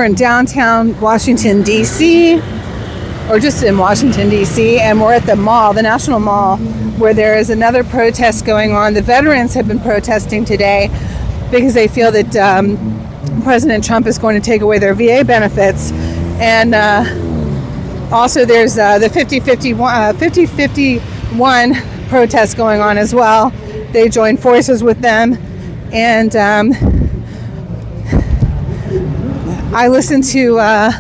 we're in downtown Washington, D.C., or just in Washington, D.C., and we're at the mall, the National Mall, where there is another protest going on. The veterans have been protesting today because they feel that President Trump is going to take away their VA benefits. And also there's the 5051 protest going on as well. They joined forces with them. And I listened to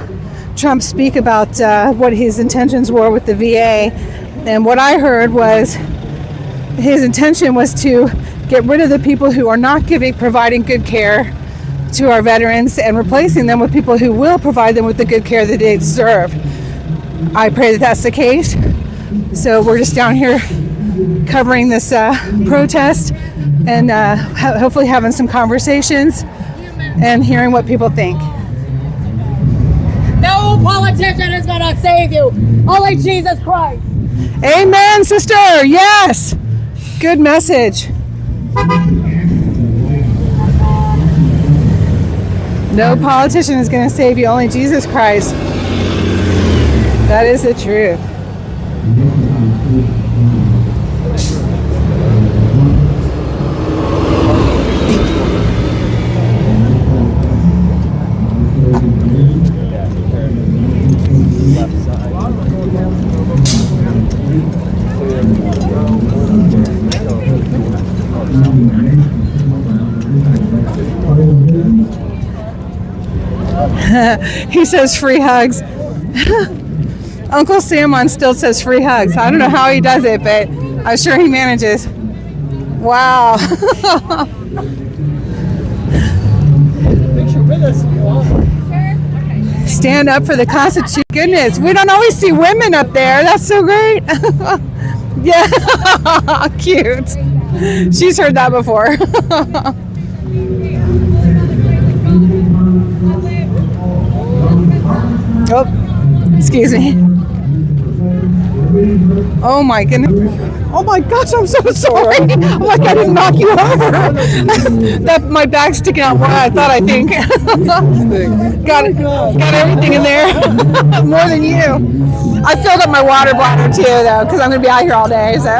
Trump speak about what his intentions were with the VA. And what I heard was his intention was to get rid of the people who are not providing good care to our veterans and replacing them with people who will provide them with the good care that they deserve. I pray that that's the case. So we're just down here covering this protest and hopefully having some conversations and hearing what people think. No politician is going to save you. Only Jesus Christ. Amen, sister. Yes. Good message. No politician is going to save you. Only Jesus Christ. That is the truth. He says free hugs. Uncle Sam on still says free hugs. I don't know how he does it, but I'm sure he manages. Wow. Stand up for the Constitution. Goodness, we don't always see women up there. That's so great. Yeah, cute. She's heard that before. Oh, excuse me. Oh my goodness. Oh my gosh, I'm so sorry. I'm like, I didn't knock you over. That my bag's sticking out more than I thought, I think. got everything in there. More than you. I filled up my water bladder too, though, because I'm going to be out here all day. So,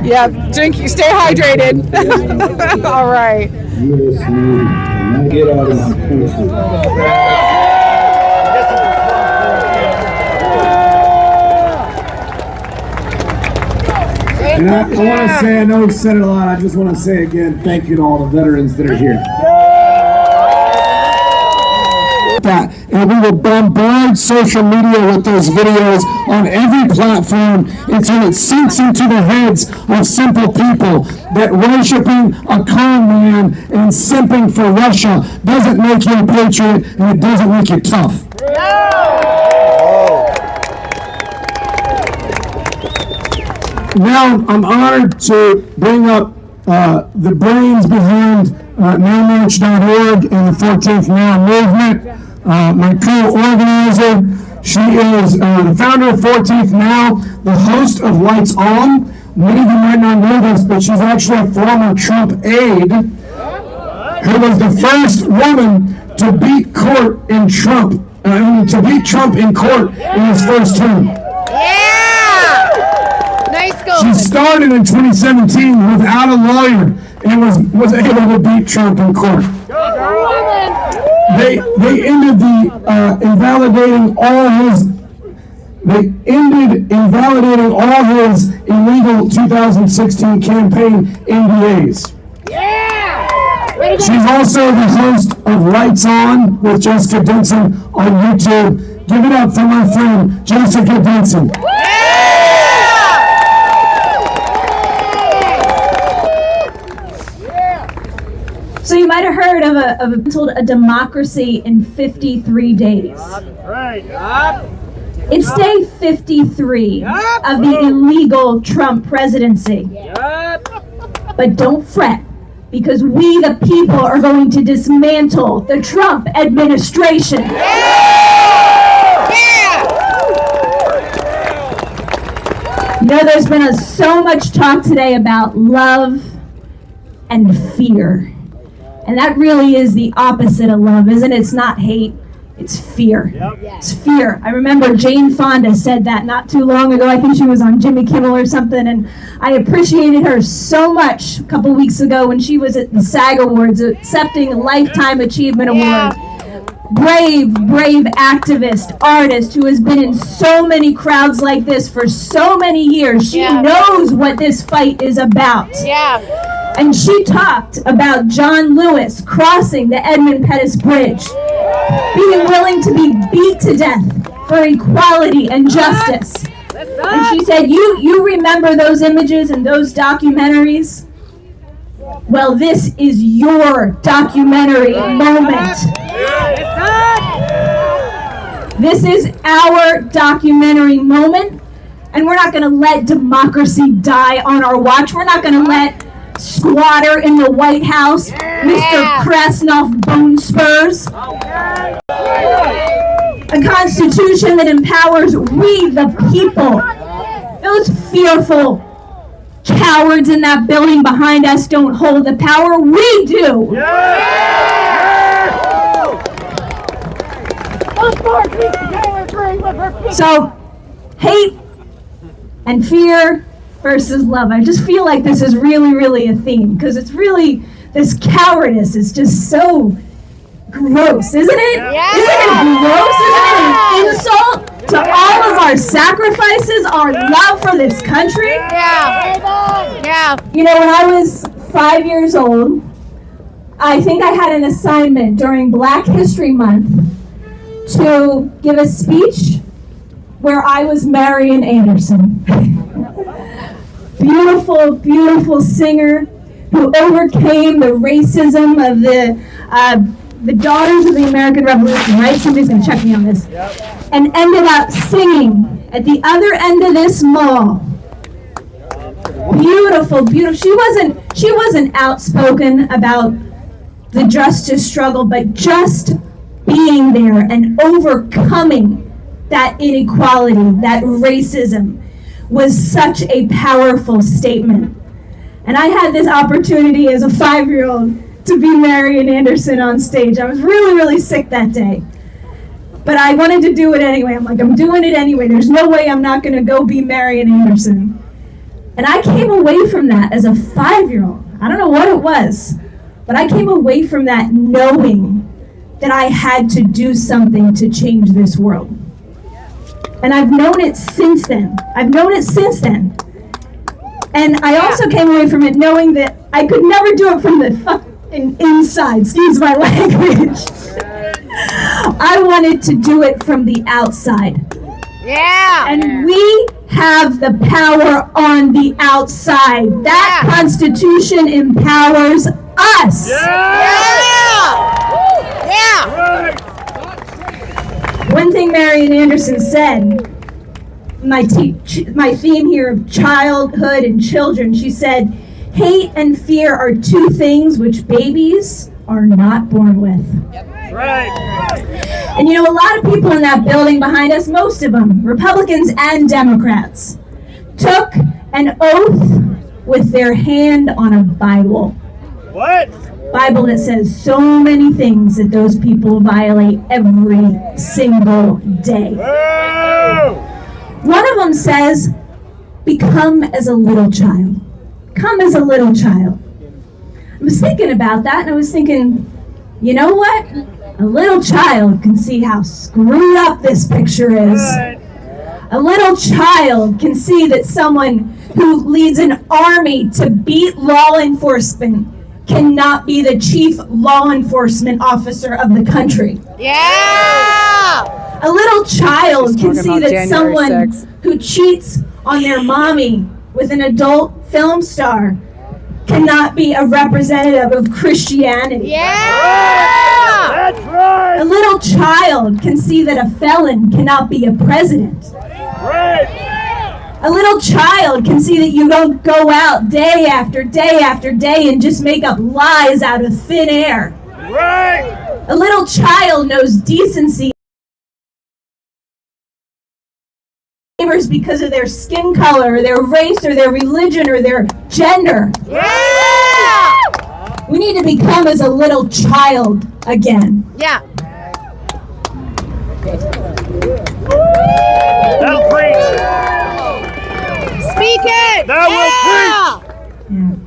yeah, stay hydrated. All right. Get out of my face. And I want to say, I know we've said it a lot, I just want to say again, thank you to all the veterans that are here. And we will bombard social media with those videos on every platform until it sinks into the heads of simple people that worshiping a con man and simping for Russia doesn't make you a patriot and it doesn't make you tough. Now I'm honored to bring up the brains behind NowMarch.org and the 14th Now movement. My co-organizer, she is the founder of 14th Now, the host of Lights On. Many of you might not know this, but she's actually a former Trump aide who was the first woman to beat Trump in court in his first term. She started in 2017 without a lawyer and was able to beat Trump in court. They ended invalidating all his illegal 2016 campaign NDAs. She's also the host of Lights On with Jessica Denson on YouTube. Give it up for my friend Jessica Denson. So you might have heard of a democracy in 53 days. It's day 53 of the illegal Trump presidency. But don't fret, because we the people are going to dismantle the Trump administration. You know, there's been so much talk today about love and fear. And that really is the opposite of love, isn't it? It's not hate. It's fear. It's fear. I remember Jane Fonda said that not too long ago. I think she was on Jimmy Kimmel or something, and I appreciated her so much a couple weeks ago when she was at the SAG Awards accepting a Lifetime Achievement Award. Brave activist, artist who has been in so many crowds like this for so many years. She knows what this fight is about. And she talked about John Lewis crossing the Edmund Pettus Bridge, being willing to be beat to death for equality and justice. And she said, you remember those images and those documentaries? Well, this is your documentary moment. This is our documentary moment, and we're not going to let democracy die on our watch. We're not going to let squatter in the White House, Mr. Krasnov Bone Spurs. A constitution that empowers we the people. Those fearful cowards in that building behind us don't hold the power. We do. So, hate and fear versus love. I just feel like this is really a theme, because it's really, this cowardice is just so gross, isn't it? Isn't it gross? Isn't it an insult to all of our sacrifices, our love for this country? You know, when I was 5 years old, I think I had an assignment during Black History Month to give a speech where I was Marian Anderson. Beautiful singer who overcame the racism of the daughters of the American Revolution, right? Somebody's gonna check me on this. And ended up singing at the other end of this mall. Beautiful. She wasn't outspoken about the justice struggle, but just being there and overcoming that inequality, that racism, was such a powerful statement. And I had this opportunity as a 5-year-old to be Marian Anderson on stage. I was really sick that day. But I wanted to do it anyway. I'm like, I'm doing it anyway. There's no way I'm not gonna go be Marian Anderson. And I came away from that as a 5-year-old. I don't know what it was, but I came away from that knowing that I had to do something to change this world. And I've known it since then. And I also came away from it knowing that I could never do it from the fucking inside, excuse my language. I wanted to do it from the outside. And we have the power on the outside. That Constitution empowers us. One thing Marian Anderson said, my theme here of childhood and children, she said, hate and fear are two things which babies are not born with. And you know, a lot of people in that building behind us, most of them, Republicans and Democrats, took an oath with their hand on a Bible. Bible that says so many things that those people violate every single day. One of them says, become as a little child. Come as a little child. I was thinking about that, and I was thinking, you know what? A little child can see how screwed up this picture is. A little child can see that someone who leads an army to beat law enforcement cannot be the chief law enforcement officer of the country. A little child can see that someone who cheats on their mommy with an adult film star cannot be a representative of Christianity. That's right. A little child can see that a felon cannot be a president. A little child can see that you don't go out day after day after day and just make up lies out of thin air. A little child knows decency because of their skin color, or their race, or their religion, or their gender. We need to become as a little child again. it! That will preach!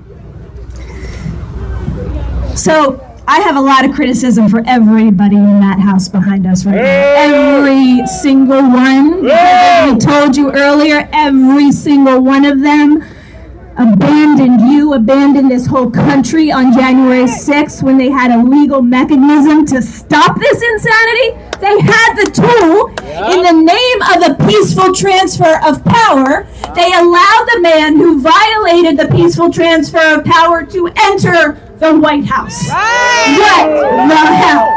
So I have a lot of criticism for everybody in that house behind us right now. Every single one. As we told you earlier, every single one of them abandoned this whole country on January 6th when they had a legal mechanism to stop this insanity. They had the tool. In the name of a peaceful transfer of power, they allowed the man who violated the peaceful transfer of power to enter the White House. What the hell?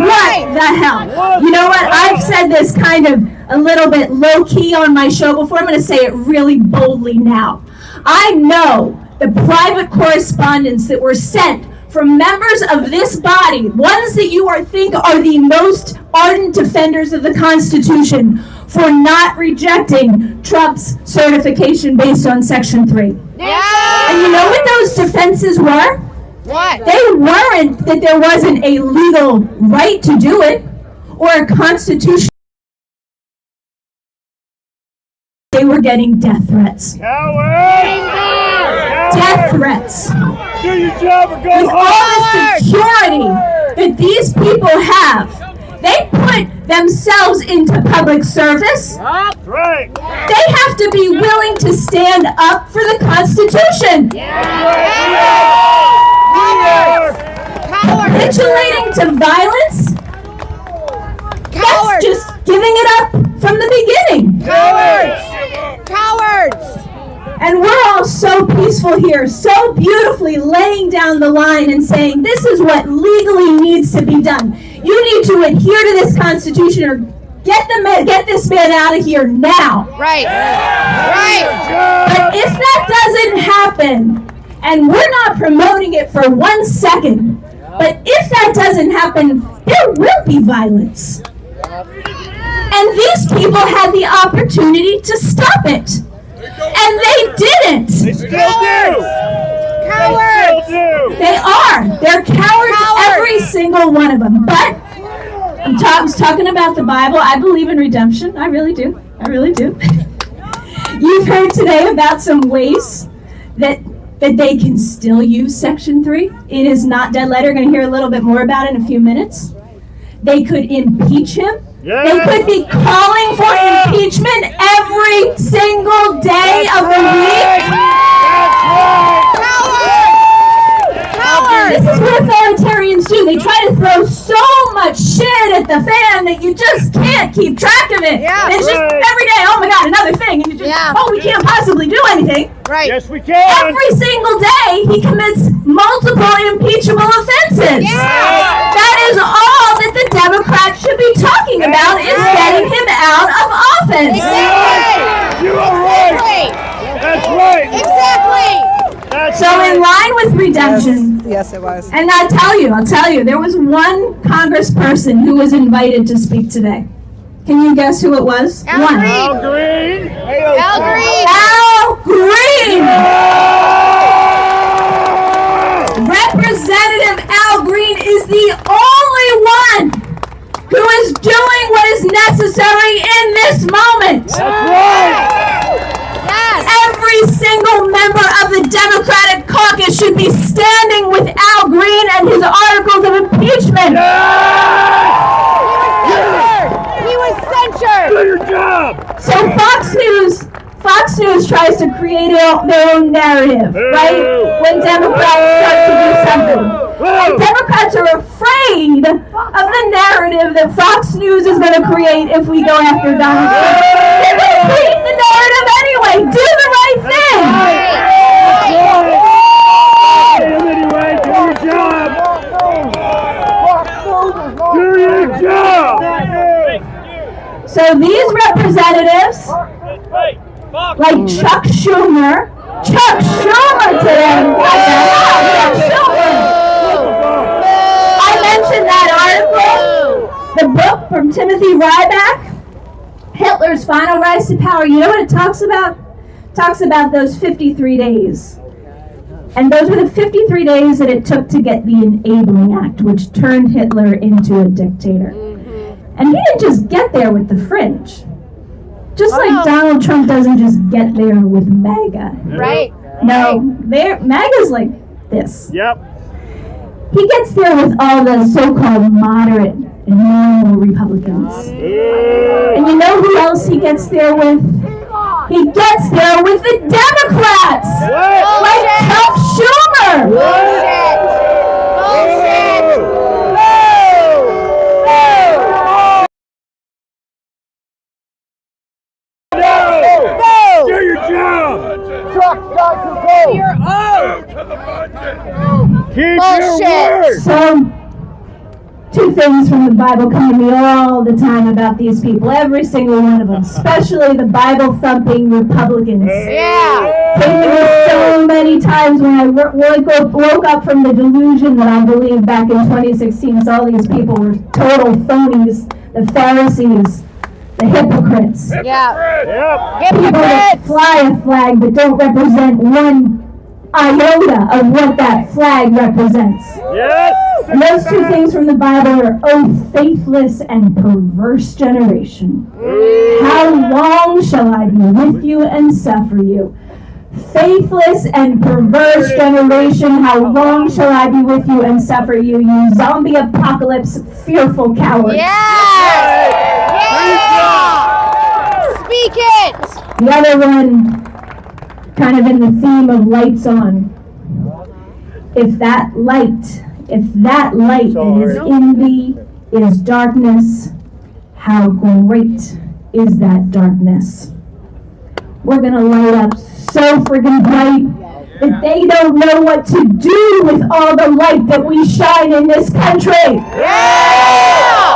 What the hell? You know what? I've said this kind of a little bit low-key on my show before. I'm going to say it really boldly now. I know the private correspondence that were sent from members of this body, ones that you think are the most ardent defenders of the Constitution, for not rejecting Trump's certification based on Section 3. Yeah. And you know what those defenses were? What? They weren't that there wasn't a legal right to do it or a constitutional. They were getting death threats. Death threats. Do your job or go With home! all the security that these people have, they put themselves into public service. That's right! They have to be willing to stand up for the Constitution. Capitulating to violence, that's just giving it up from the beginning. Cowards! And we're all so peaceful here, so beautifully laying down the line and saying, this is what legally needs to be done. You need to adhere to this Constitution or get this man out of here now. Right. But if that doesn't happen, and we're not promoting it for 1 second, but if that doesn't happen, there will be violence. And these people had the opportunity to stop it. And they didn't. They still do! Cowards! They are. They're cowards, every single one of them. But I was talking about the Bible. I believe in redemption. I really do. You've heard today about some ways that they can still use Section 3. It is not dead letter. We're going to hear a little bit more about it in a few minutes. They could impeach him. Yeah. They could be calling for impeachment every single day of the week. This is what authoritarians do. They try to throw so much shit at the fan that you just can't keep track of it. Yeah. It's just every day, oh my God, another thing. And you just, we can't possibly do anything. Right. Yes, we can! Every single day, he commits multiple impeachable offenses. Yeah. That is all that the Democrats should be talking about, is getting him out of office. Exactly. You are right! That's right! Exactly. That's So in line with redemption, Yes, it was. and I'll tell you, there was one congressperson who was invited to speak today. Can you guess who it was? Al One. Green. Al Green! Al Green. Al Green! Representative Al Green is the only one who is doing what is necessary in this moment. That's right! Yes. Every single member of the Democratic caucus should be standing with Al Green and his articles of impeachment. He was censured. Do your job! So Fox News tries to create their own narrative, right? When Democrats start to do something. And Democrats are afraid of the narrative that Fox News is going to create if we go after Donald Trump. They're going to create the narrative anyway. Do the right thing. Anyway, do your job! Do your job! So these representatives, like Chuck Schumer today. What the hell, Chuck Schumer? I mentioned that article, the book from Timothy Ryback, Hitler's Final Rise to Power. You know what it talks about? It talks about those 53 days. And those were the 53 days that it took to get the Enabling Act, which turned Hitler into a dictator. And he didn't just get there with the fringe. Just like Donald Trump doesn't just get there with MAGA. Right. No, MAGA's like this. Yep. He gets there with all the so-called moderate and normal Republicans. And you know who else he gets there with? He gets there with the Democrats! Like Chuck Schumer! Bullshit. Do your job. You're old. Keep your word. So, two things from the Bible come to me all the time about these people. Every single one of them. Especially the Bible-thumping Republicans. Yeah. Came to me so many times when I woke up from the delusion that I believed back in 2016. So all these people were total phonies. The Pharisees. The hypocrites. Yeah. Yep. People that fly a flag but don't represent one iota of what that flag represents. Yes. And those two things from the Bible are, oh, faithless and perverse generation. How long shall I be with you and suffer you? Faithless and perverse generation, how long shall I be with you and suffer you, you zombie apocalypse fearful cowards. Yes. Yeah. Speak it. The other one, kind of in the theme of lights on. If that light that is in thee is darkness, how great is that darkness? We're gonna light up so friggin' bright that they don't know what to do with all the light that we shine in this country. Yeah.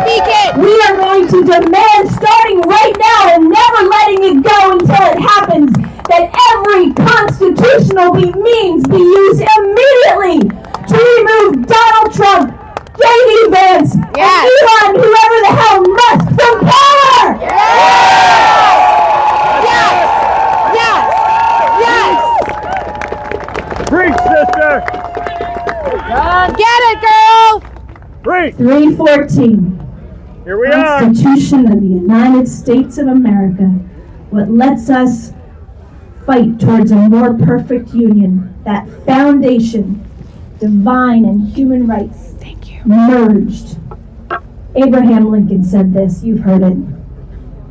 Speak it. We are going to demand, starting right now and never letting it go until it happens, that every constitutional means be used immediately to remove Donald Trump, J.D. Vance, and Elon, whoever the hell, Musk from power! Preach, sister. Get it, girl. Preach. 314. Here we are. Constitution of the United States of America. What lets us fight towards a more perfect union. That foundation, divine and human rights, merged. Abraham Lincoln said this, you've heard it.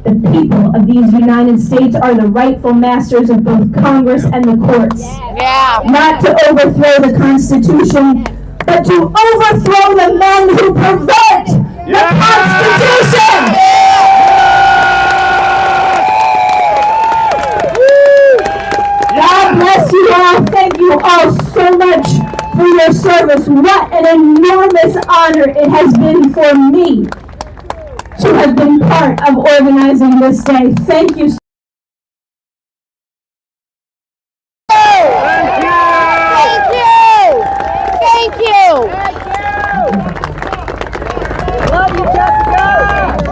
The people of these United States are the rightful masters of both Congress and the courts. Yeah. Not to overthrow the Constitution, but to overthrow the men who pervert the Constitution! God bless you all. Thank you all so much for your service. What an enormous honor it has been for me to have been part of organizing this day. Thank you so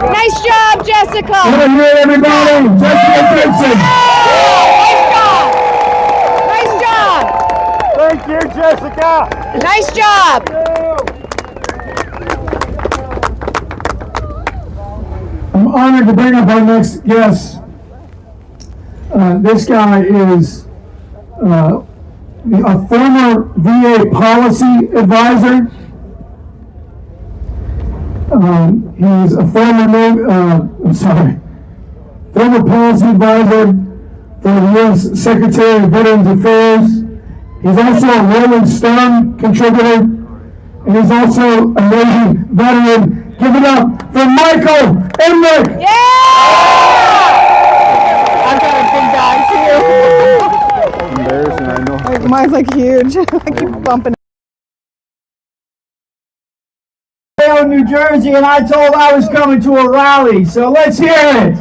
Nice job, Jessica. Over here, everybody. Jessica Gibson. Nice job. Thank you, Jessica. Nice job. I'm honored to bring up our next guest. This guy is a former VA policy advisor. He's a former policy advisor for the U.S. Secretary of Veterans Affairs. He's also a Rolling Stone contributor, and he's also a Navy veteran. Give it up for Michael Emmerich! I've got a big dog too. Embarrassing, I know. Mine's like huge. I keep bumping. In New Jersey, and I told I was coming to a rally, so let's hear it.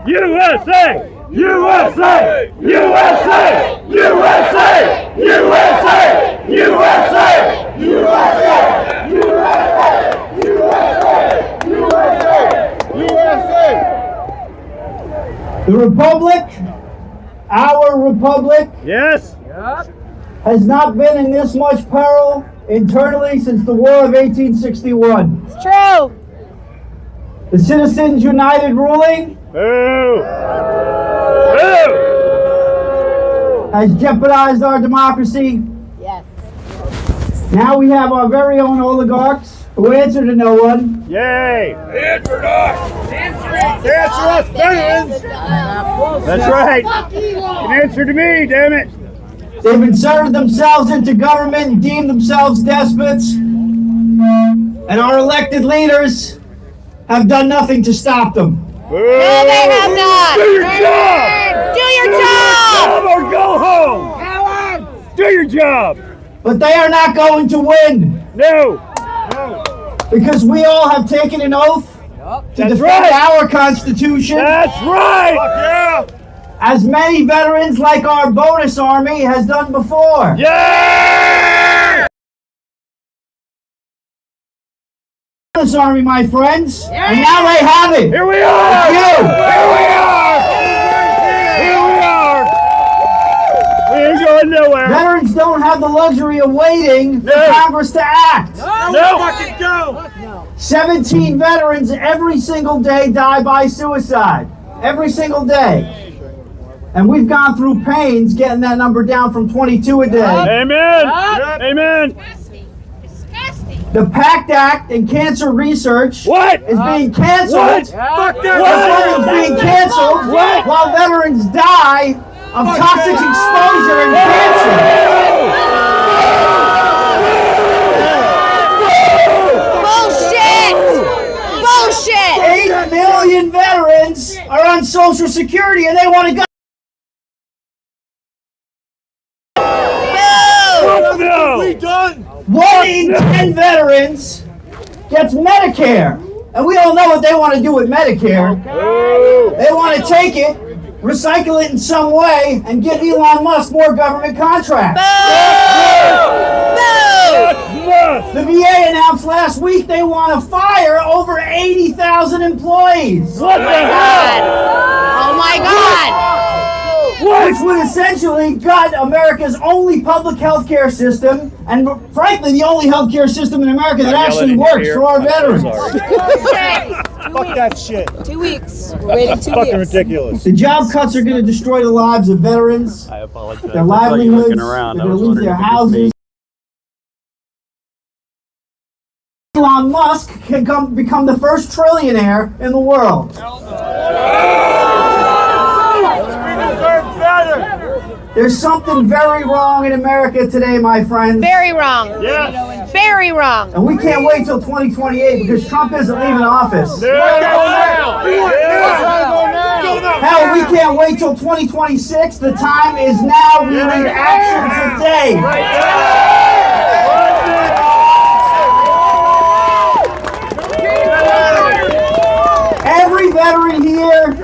USA! USA! USA! USA! USA! USA! USA! The Republic, our Republic, Yes. has not been in this much peril internally since the War of 1861. It's true. The Citizens United ruling Boo! Boo! has jeopardized our democracy. Yes. Now we have our very own oligarchs who answer to no one. Yay! Answer us! Answer us, veterans! That's right. You can answer to me, damn it! They've inserted themselves into government and deemed themselves despots. And our elected leaders have done nothing to stop them. Boo! No, they have not. Do your job! Do your job. Or go home! Do your job! But they are not going to win No! because we all have taken an oath to That's defend right. our Constitution. That's right! Yeah! As many veterans like our bonus army has done before. Yeah! Bonus army, my friends. And now they have it. Here we are! You. Here we are! Here we are! We ain't going nowhere! Veterans don't have the luxury of waiting for No. Congress to act. No! Fucking go! 17 veterans every single day die by suicide. Every single day. And we've gone through pains getting that number down from 22 a day. Amen! Amen! The PACT Act and cancer research What? is being canceled. What? Fuck that! The funding's being canceled What? while veterans die of toxic exposure and cancer. Bullshit. 8 million veterans are on Social Security and they want to go. No! 1 in 10 veterans gets Medicare. And we all know what they want to do with Medicare. They want to take it, recycle it in some way, and give Elon Musk more government contracts. The VA announced last week they want to fire over 80,000 employees. What the hell? Oh my God. Which would essentially gut America's only public health care system, and frankly, the only health care system in America that actually works for our veterans. Fuck that shit. 2 weeks. We're waiting 2 Fucking weeks. ridiculous. The job cuts are going to destroy the lives of veterans, I apologize. their I saw you livelihoods, looking they're around. I going to was lose wondering their if it was me. houses. Elon Musk can become the first trillionaire in the world. We deserve better. There's something very wrong in America today, my friends. Very wrong. Yes. Very wrong. And we can't wait till 2028 because Trump isn't leaving office. Hell, we can't wait till 2026. The time is now. We need action today. Every veteran here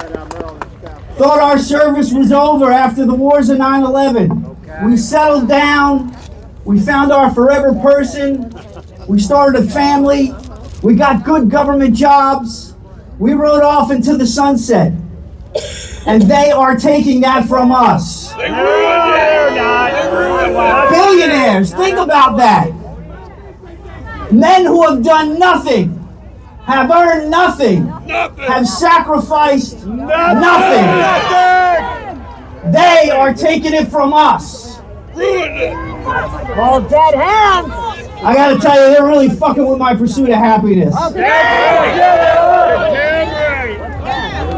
thought our service was over after the wars of 9/11. We settled down. We found our forever person. We started a family. We got good government jobs. We rode off into the sunset. And they are taking that from us. Billionaires, think about that. Men who have done nothing, have earned nothing, have sacrificed nothing. They are taking it from us. All dead hands. I gotta tell you, they're really fucking with my pursuit of happiness.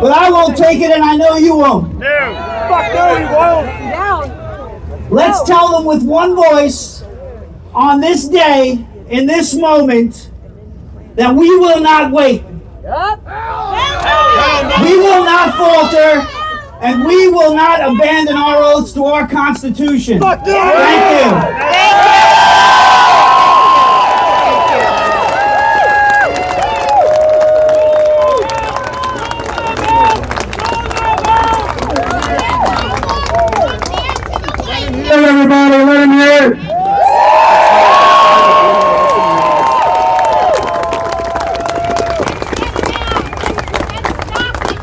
But I won't take it, and I know you won't. Let's tell them with one voice, on this day, in this moment, that we will not wait. We will not falter, and we will not abandon our oaths to our Constitution. Thank you. Everybody, let him hear it.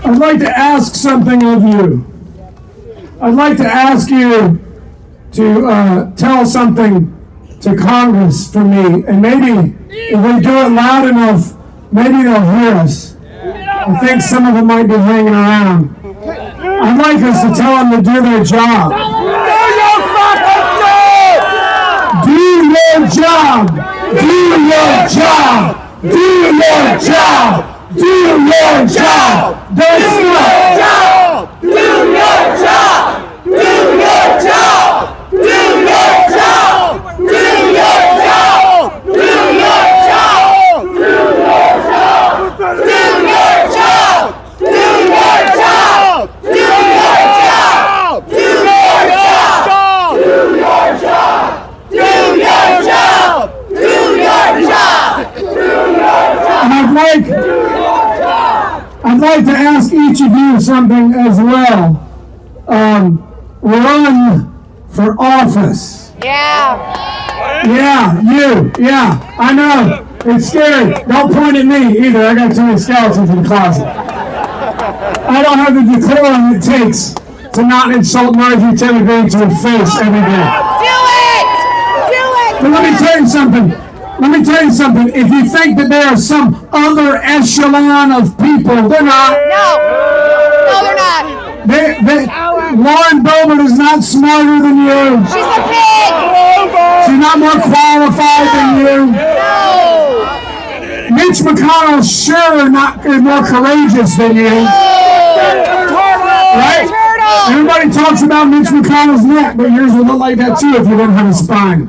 I'd like to ask something of you. I'd like to ask you to tell something to Congress for me, and maybe if we do it loud enough, maybe they'll hear us. I think some of them might be hanging around. I'd like us to tell them to do their job. Do your job! Do your job! Do your job! Do your job! Don't stop! Do your job! Do your job! Do your job! Do your job! Do your job! Do your job! Do your job! Do your job! Do your job! Do your job! Do your job! Do your job! Do your job! Do your job! And I'd like to ask each of you something as well. Run for office. Yeah, you. Yeah, I know. It's scary. Don't point at me either. I got too many skeletons in the closet. I don't have the decorum it takes to not insult Marjorie Taylor Greene to her face every day. But let me tell you something. If you think that there are some other echelon of people, they're not. No, they're not. Lauren Boebert is not smarter than you. She's a pig. She's not more qualified than you. No. Mitch McConnell sure not more courageous than you. Right? Turtle. Everybody talks about Mitch McConnell's neck, but yours would look like that too if you didn't have a spine.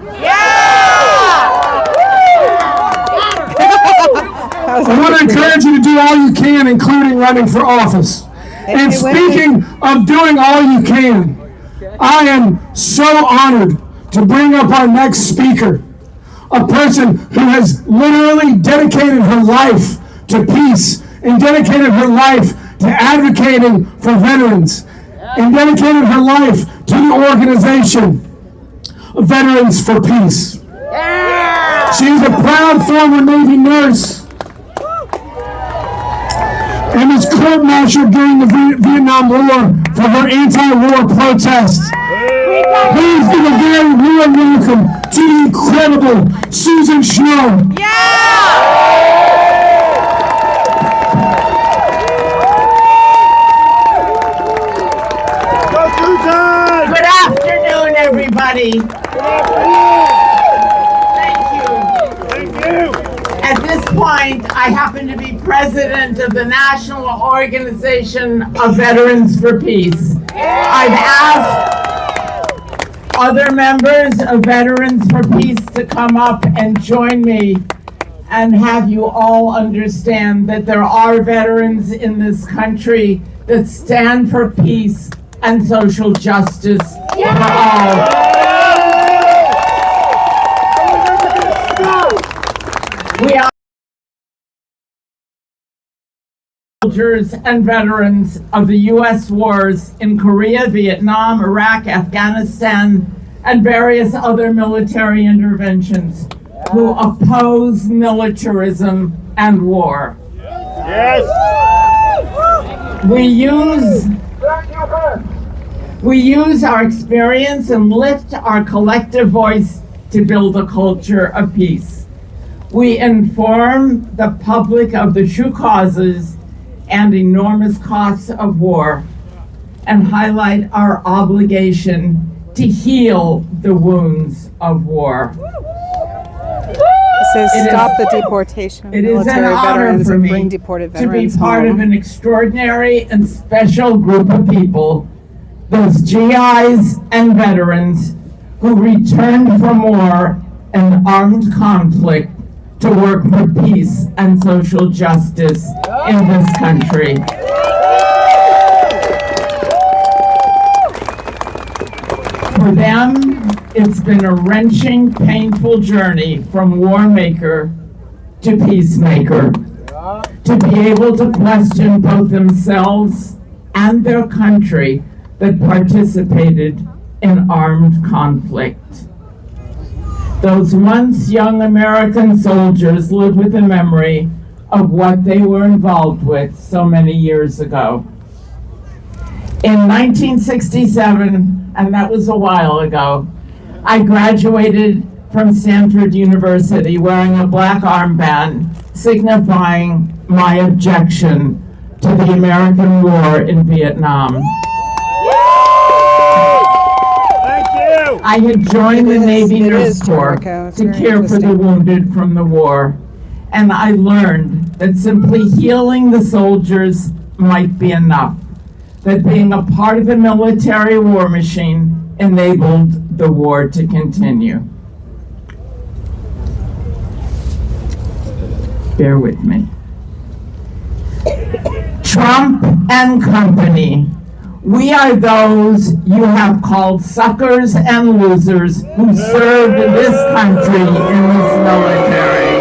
I want to encourage you to do all you can, including running for office. And speaking of doing all you can, I am so honored to bring up our next speaker, a person who has literally dedicated her life to peace and dedicated her life to advocating for veterans and dedicated her life to the organization of Veterans for Peace. She's a proud former Navy nurse and was court-martialed during the Vietnam War for her anti-war protests. Please give a very warm welcome to the incredible Susan Snow. Good afternoon, everybody. Thank you. At this point, I happen to be president of the National Organization of Veterans for Peace. I've asked other members of Veterans for Peace to come up and join me and have you all understand that there are veterans in this country that stand for peace and social justice for all. We are soldiers and veterans of the U.S. wars in Korea, Vietnam, Iraq, Afghanistan, and various other military interventions who oppose militarism and war. Yes. We use our experience and lift our collective voice to build a culture of peace. We inform the public of the true causes and enormous costs of war and highlight our obligation to heal the wounds of war. It says stop the deportation of It is an military honor veterans for and me bring deported to be veterans part of home. an extraordinary and special group of people, those GIs and veterans who returned from war and armed conflict to work for peace and social justice in this country. For them, it's been a wrenching, painful journey from war maker to peacemaker. To be able to question both themselves and their country that participated in armed conflict. Those once young American soldiers live with the memory of what they were involved with so many years ago. In 1967, and that was a while ago, I graduated from Stanford University wearing a black armband signifying my objection to the American war in Vietnam. Thank you. I had joined the Navy it Nurse is to Corps work out. It's to very care for the interesting. wounded from the war, and I learned that simply healing the soldiers might be enough, that being a part of the military war machine enabled the war to continue. Bear with me. Trump and company. We are those you have called suckers and losers who served this country in this military.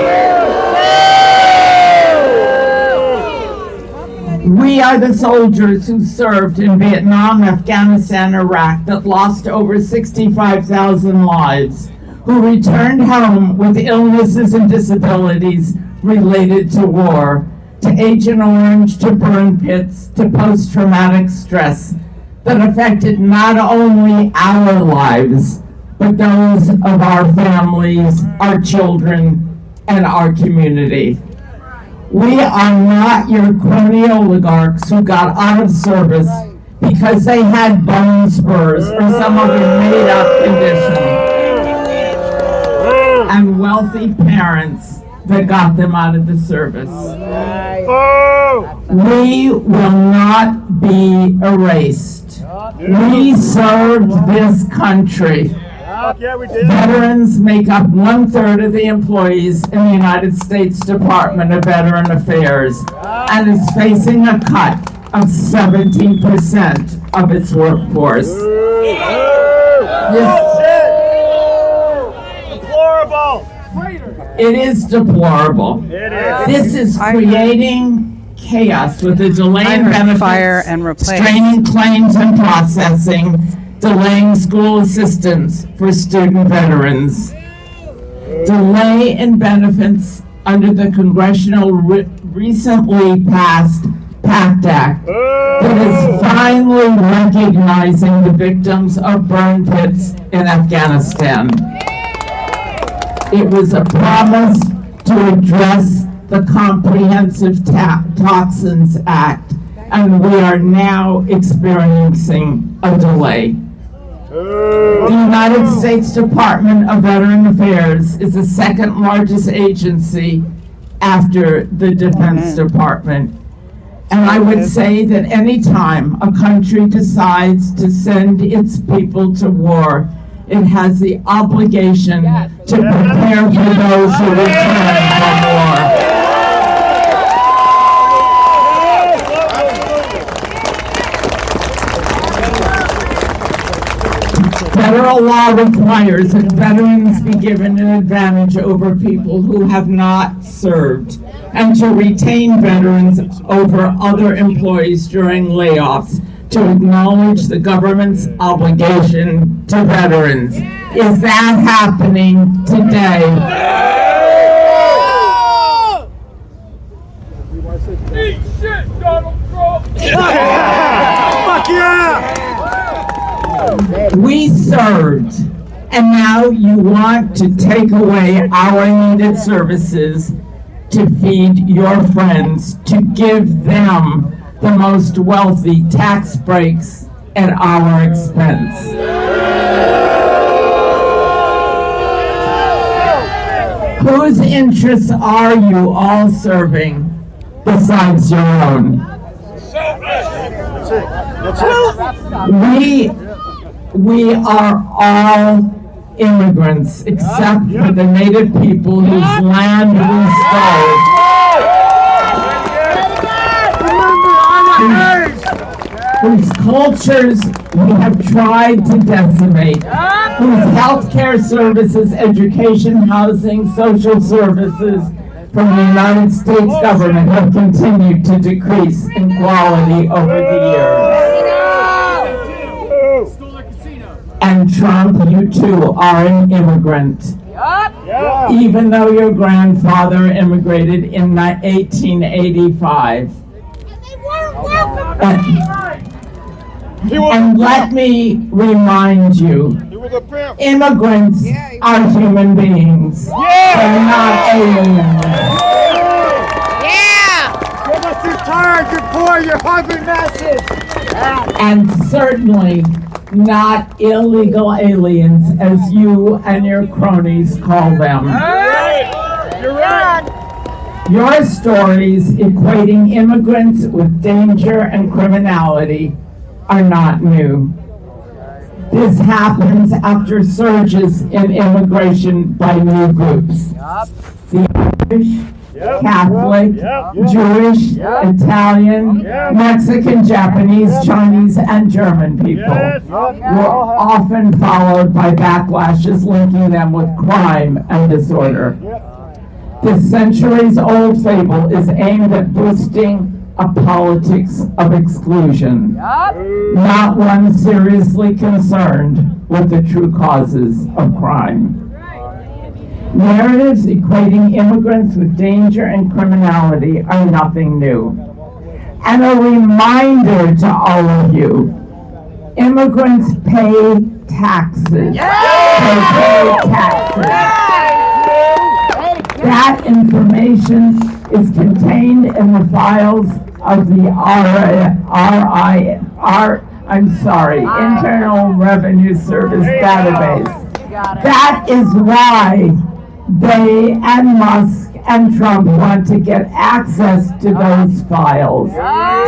We are the soldiers who served in Vietnam, Afghanistan, Iraq that lost over 65,000 lives, who returned home with illnesses and disabilities related to war, to Agent Orange, to burn pits, to post-traumatic stress that affected not only our lives, but those of our families, our children, and our community. We are not your crony oligarchs who got out of service because they had bone spurs or some other made-up condition, and wealthy parents that got them out of the service. We will not be erased. We served this country. Yeah, we did. Veterans make up 1/3 of the employees in the United States Department of Veteran Affairs and is facing a cut of 17% of its workforce. Deplorable. It is deplorable. It is. This is creating chaos with the delay in heard benefits, fire and replace. straining claims and processing, delaying school assistance for student veterans. Delay in benefits under the congressional recently passed PACT Act that is finally recognizing the victims of burn pits in Afghanistan. It was a promise to address the Comprehensive Toxins Act, and we are now experiencing a delay. The United States Department of Veteran Affairs is the second largest agency after the Defense Department. And I would say that any time a country decides to send its people to war, it has the obligation to prepare for those who return from war. Federal law requires that veterans be given an advantage over people who have not served, and to retain veterans over other employees during layoffs, to acknowledge the government's obligation to veterans. Is that happening today? Eat shit, Donald Trump! Fuck yeah! We served, and now you want to take away our needed services to feed your friends, to give them the most wealthy tax breaks at our expense. Whose interests are you all serving besides your own? We are all immigrants except for the native people whose land we stole. Whose cultures we have tried to decimate, whose healthcare services, education, housing, social services from the United States government have continued to decrease in quality over the years. And Trump, you too are an immigrant. Even though your grandfather immigrated in 1885. And let me remind you, immigrants are human beings. They're not aliens. You're tired, you're poor, you're hungry masses. And certainly not illegal aliens, as you and your cronies call them. You're right. Your stories equating immigrants with danger and criminality are not new. This happens after surges in immigration by new groups. The Irish, Catholic, Jewish, Italian, Mexican, Japanese, Chinese, and German people were often followed by backlashes linking them with crime and disorder. This centuries-old fable is aimed at boosting a politics of exclusion, not one seriously concerned with the true causes of crime. Narratives equating immigrants with danger and criminality are nothing new. And a reminder to all of you, immigrants pay taxes. They pay taxes. That information is contained in the files of the Internal Revenue Service database. That is why they and Musk and Trump want to get access to those files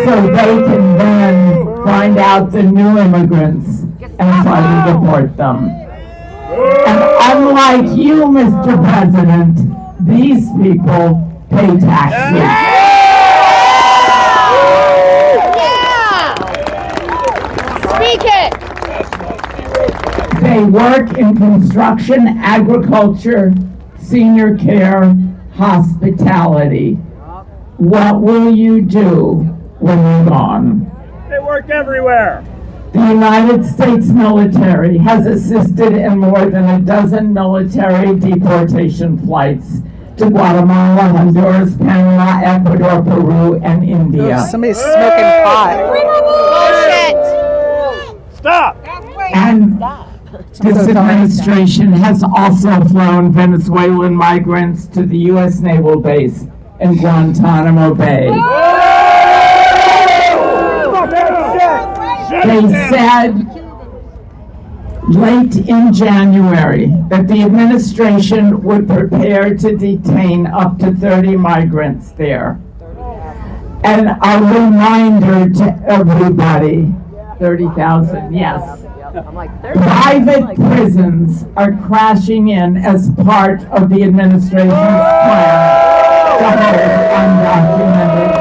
so they can then find out the new immigrants and try to deport them. And unlike you, Mr. President, these people pay taxes. Speak it! They work in construction, agriculture, senior care, hospitality. What will you do when you're gone? They work everywhere. The United States military has assisted in more than a dozen military deportation flights to Guatemala, Honduras, Panama, Ecuador, Peru, and India. Somebody's smoking pot. Bullshit! Stop. And this administration has also flown Venezuelan migrants to the U.S. Naval Base in Guantanamo Bay. They said late in January that the administration would prepare to detain up to 30 migrants there. And a reminder to everybody, 30,000, yes. Private prisons are crashing in as part of the administration's plan to hold undocumented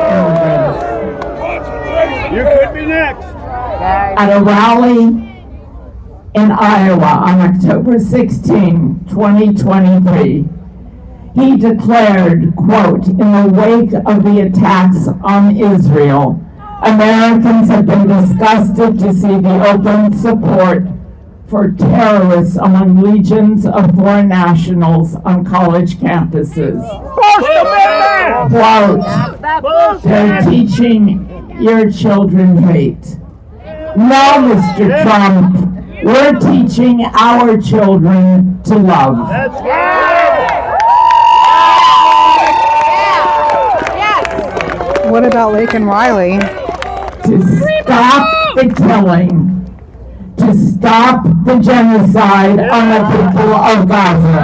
immigrants. You could be next. At a rally in Iowa on October 16, 2023, he declared, quote, "In the wake of the attacks on Israel, Americans have been disgusted to see the open support for terrorists among legions of foreign nationals on college campuses." Quote, "They're teaching your children hate." No, Mr. Trump, we're teaching our children to love. That's right. What about Lake and Riley? To stop the killing, to stop the genocide on the people of Gaza.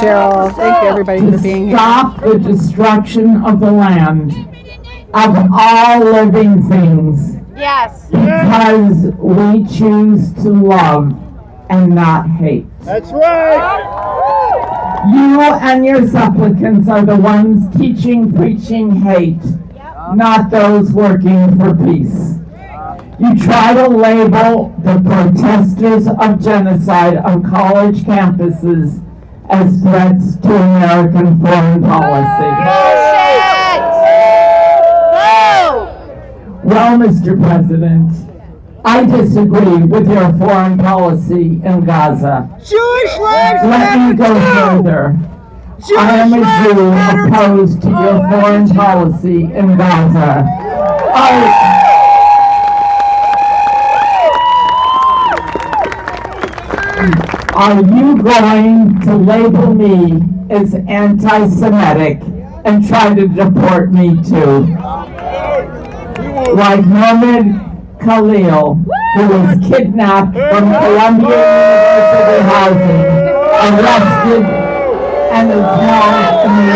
Cheryl, thank you everybody for being here. Stop the destruction of the land, of all living things, Yes. because we choose to love and not hate. That's right. You and your supplicants are the ones teaching, preaching hate, not those working for peace. You try to label the protesters of genocide on college campuses as threats to American foreign policy. Well, Mr. President, I disagree with your foreign policy in Gaza. Jewish lives Let me go further. I am a Jew opposed to your foreign policy in Gaza. Are you going to label me as anti-Semitic and try to deport me too? Like Mohammed Khalil, who was kidnapped from Columbia University housing, arrested, and is now in the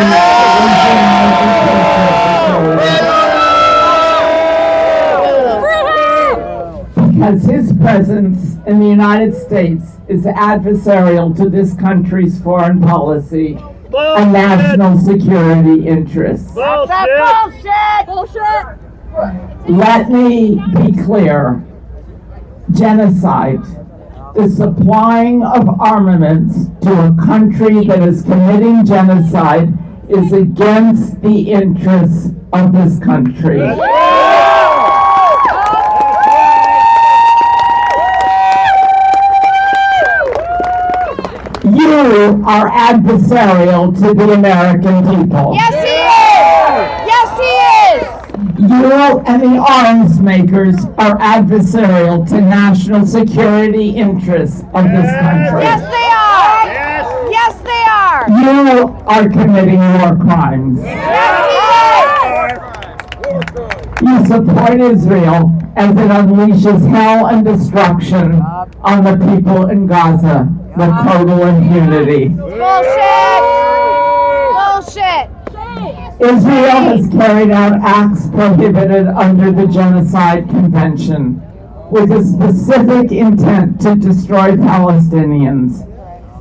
because his presence in the United States is adversarial to this country's foreign policy and national security interests. Bullshit! Let me be clear. Genocide, the supplying of armaments to a country that is committing genocide, is against the interests of this country. You are adversarial to the American people. Yes, he is! Yes, he is! You and the arms makers are adversarial to national security interests of this country. Yes, they are! Yes, they are! You are committing war crimes. Yes, You support Israel as it unleashes hell and destruction on the people in Gaza with total impunity. he is! Bullshit! Bullshit! Israel has carried out acts prohibited under the Genocide Convention with a specific intent to destroy Palestinians.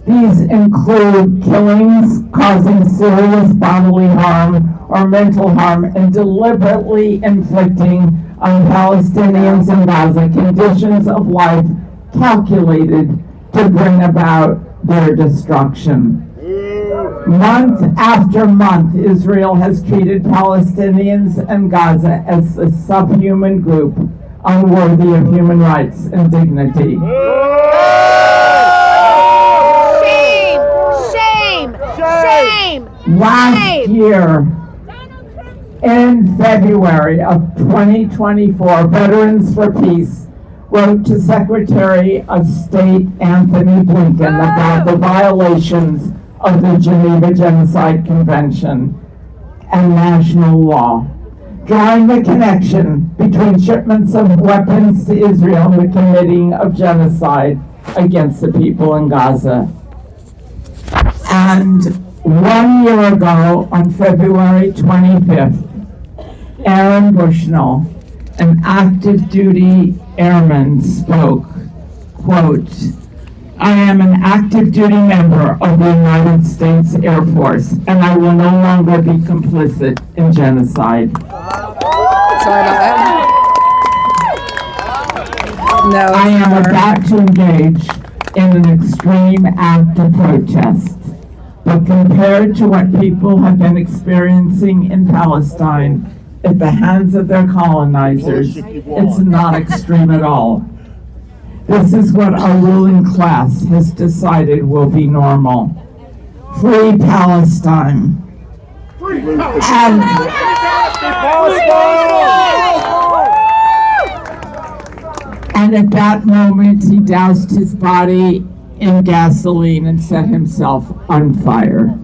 These include killings, causing serious bodily harm or mental harm, and deliberately inflicting on Palestinians in Gaza conditions of life calculated to bring about their destruction. Month after month, Israel has treated Palestinians and Gaza as a subhuman group, unworthy of human rights and dignity. Shame! Last year, in February of 2024, Veterans for Peace wrote to Secretary of State Anthony Blinken about the violations of the Geneva Genocide Convention and national law, drawing the connection between shipments of weapons to Israel and the committing of genocide against the people in Gaza. And 1 year ago, on February 25th, Aaron Bushnell, an active duty airman, spoke, quote, "I am an active duty member of the United States Air Force, and I will no longer be complicit in genocide." Sorry about that. No. I am about to engage in an extreme act of protest. But compared to what people have been experiencing in Palestine at the hands of their colonizers, it's not extreme at all. This is what our ruling class has decided will be normal. Free Palestine. And at that moment, he doused his body in gasoline and set himself on fire.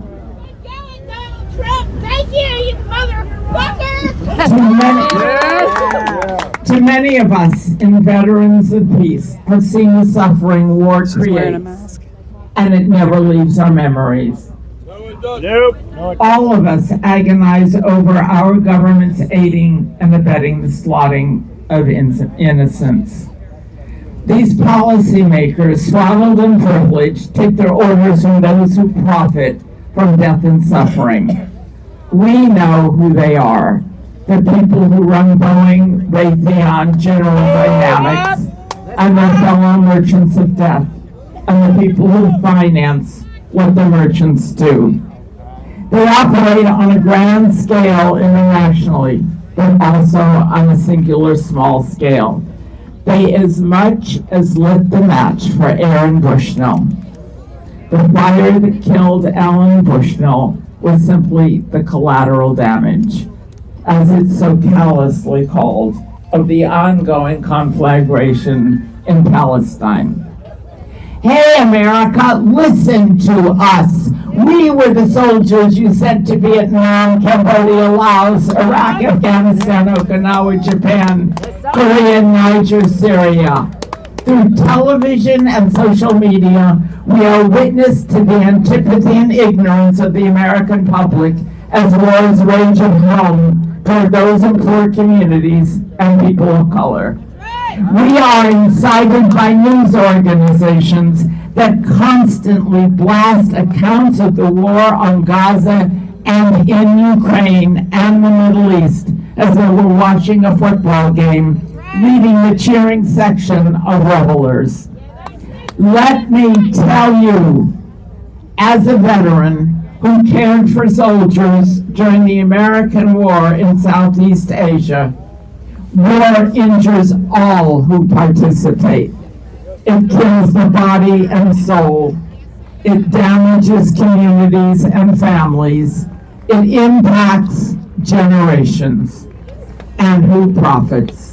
Thank you, you motherfucker! To many of us in Veterans of Peace have seen the suffering war creates, and it never leaves our memories. Nope. All of us agonize over our government's aiding and abetting the slaughtering of innocents. These policymakers, swaddled in privilege, take their orders from those who profit from death and suffering. We know who they are. The people who run Boeing, Raytheon, General Dynamics, and their fellow merchants of death, and the people who finance what the merchants do. They operate on a grand scale internationally, but also on a singular small scale. They as much as lit the match for Aaron Bushnell. The fire that killed Alan Bushnell was simply the collateral damage, as it's so callously called, of the ongoing conflagration in Palestine. Hey, America, listen to us. We were the soldiers you sent to Vietnam, Cambodia, Laos, Iraq, Afghanistan, Okinawa, Japan, Korea, Niger, Syria. Through television and social media, we are witness to the antipathy and ignorance of the American public as wars rage at home toward those in poor communities and people of color. We are incited by news organizations that constantly blast accounts of the war on Gaza and in Ukraine and the Middle East as though we're watching a football game, leading the cheering section of revelers. Let me tell you, as a veteran who cared for soldiers during the American war in Southeast Asia, war injures all who participate. It kills the body and soul. It damages communities and families. It impacts generations. And who profits?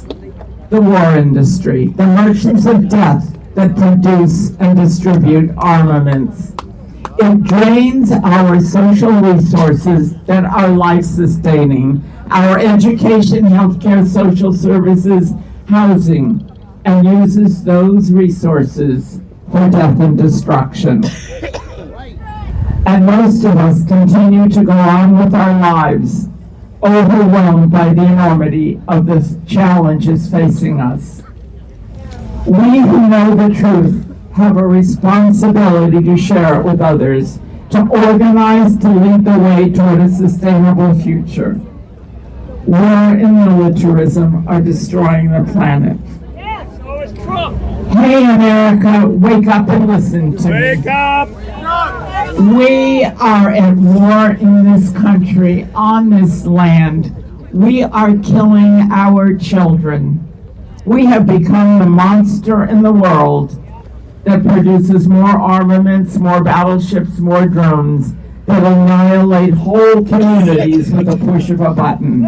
The war industry, the merchants of death that produce and distribute armaments. It drains our social resources that are life-sustaining, our education, healthcare, social services, housing, and uses those resources for death and destruction. And most of us continue to go on with our lives, overwhelmed by the enormity of the challenges facing us. We who know the truth have a responsibility to share it with others, to organize to lead the way toward a sustainable future. War and militarism are destroying the planet. Hey, America, wake up and listen to me. Wake up! We are at war in this country, on this land. We are killing our children. We have become the monster in the world that produces more armaments, more battleships, more drones that annihilate whole communities with a push of a button.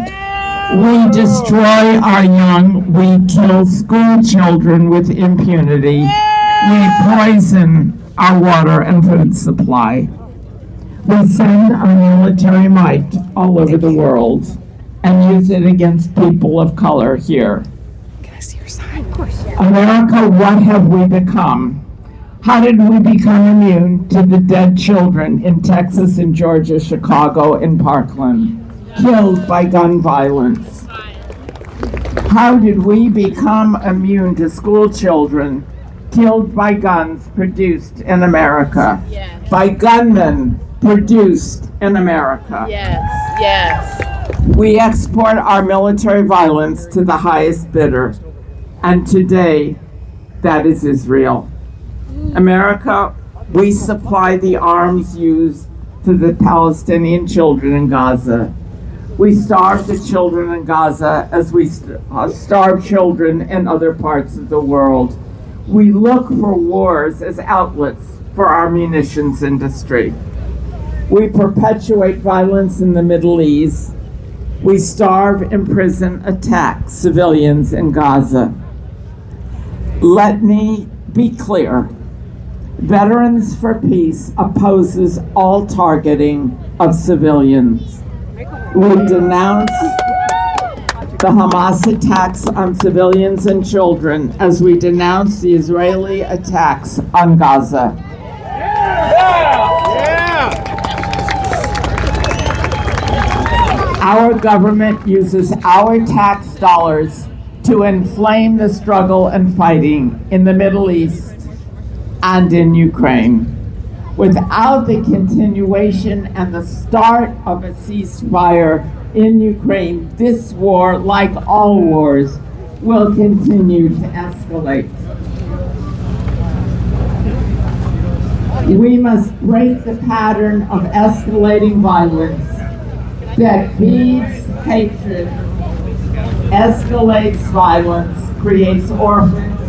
We destroy our young. We kill school children with impunity. We poison our water and food supply. We send our military might all over the world and use it against people of color here. Can I see your sign? America, what have we become? How did we become immune to the dead children in Texas and Georgia, Chicago, and Parkland, killed by gun violence? How did we become immune to school children killed by guns produced in America? Yes. By gunmen produced in America? Yes, yes. We export our military violence to the highest bidder, and today, that is Israel. America, we supply the arms used to the Palestinian children in Gaza. We starve the children in Gaza as we starve children in other parts of the world. We look for wars as outlets for our munitions industry. We perpetuate violence in the Middle East. We starve, imprison, attack civilians in Gaza. Let me be clear. Veterans for Peace opposes all targeting of civilians. We denounce the Hamas attacks on civilians and children as we denounce the Israeli attacks on Gaza. Our government uses our tax dollars to inflame the struggle and fighting in the Middle East and in Ukraine. Without the continuation and the start of a ceasefire in Ukraine, this war, like all wars, will continue to escalate. We must break the pattern of escalating violence that feeds hatred, escalates violence, creates orphans,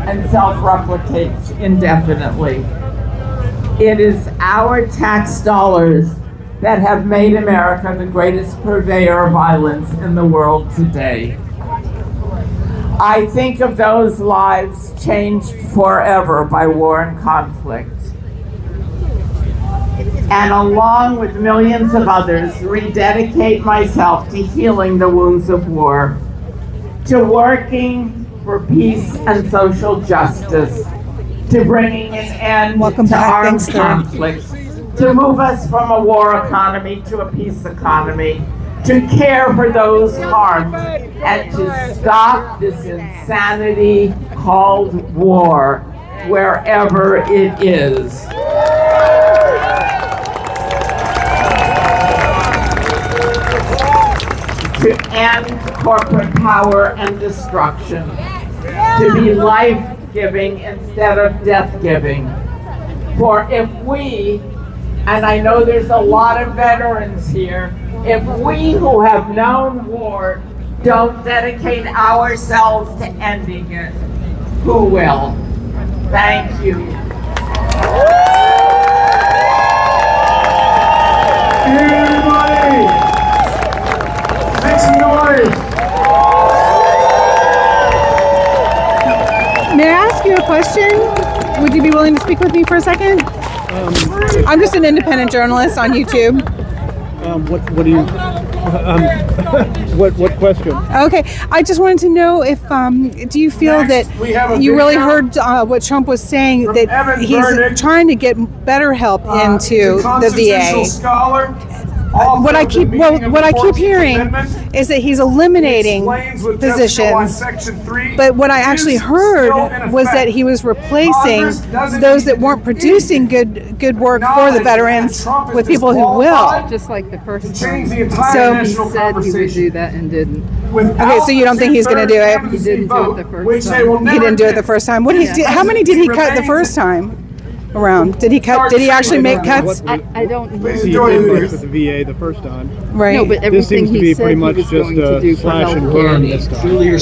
and self-replicates indefinitely. It is our tax dollars that have made America the greatest purveyor of violence in the world today. I think of those lives changed forever by war and conflict. And along with millions of others, rededicate myself to healing the wounds of war, to working for peace and social justice, to bringing an end to armed conflicts, to move us from a war economy to a peace economy, to care for those harmed, and to stop this insanity called war wherever it is. To end corporate power and destruction, to be life-giving instead of death-giving. For if we, and I know there's a lot of veterans here, if we who have known war don't dedicate ourselves to ending it, who will? Thank you. Everybody, make some noise. May I ask you a question? Would you be willing to speak with me for a second? I'm just an independent journalist on YouTube. What do you? What question? Okay, I just wanted to know if do you feel Next, we have that a you really video heard what Trump was saying, from that Evan he's Burdick, trying to get better help into the constitutional VA? scholar. What I keep hearing is that he's eliminating positions, but what I actually heard was that he was replacing those that weren't producing good work for the veterans with people who will. Just like the first time. So He said he would do that and didn't. Okay, so you don't think he's going to do it? He didn't do it the first time. He didn't do it the first time. How many did he cut the first time around? Did he actually make cuts? I don't know. He did much with the VA the first time. Right. No, but This everything seems to he be said pretty he much was just going to a do for slash and health. burn this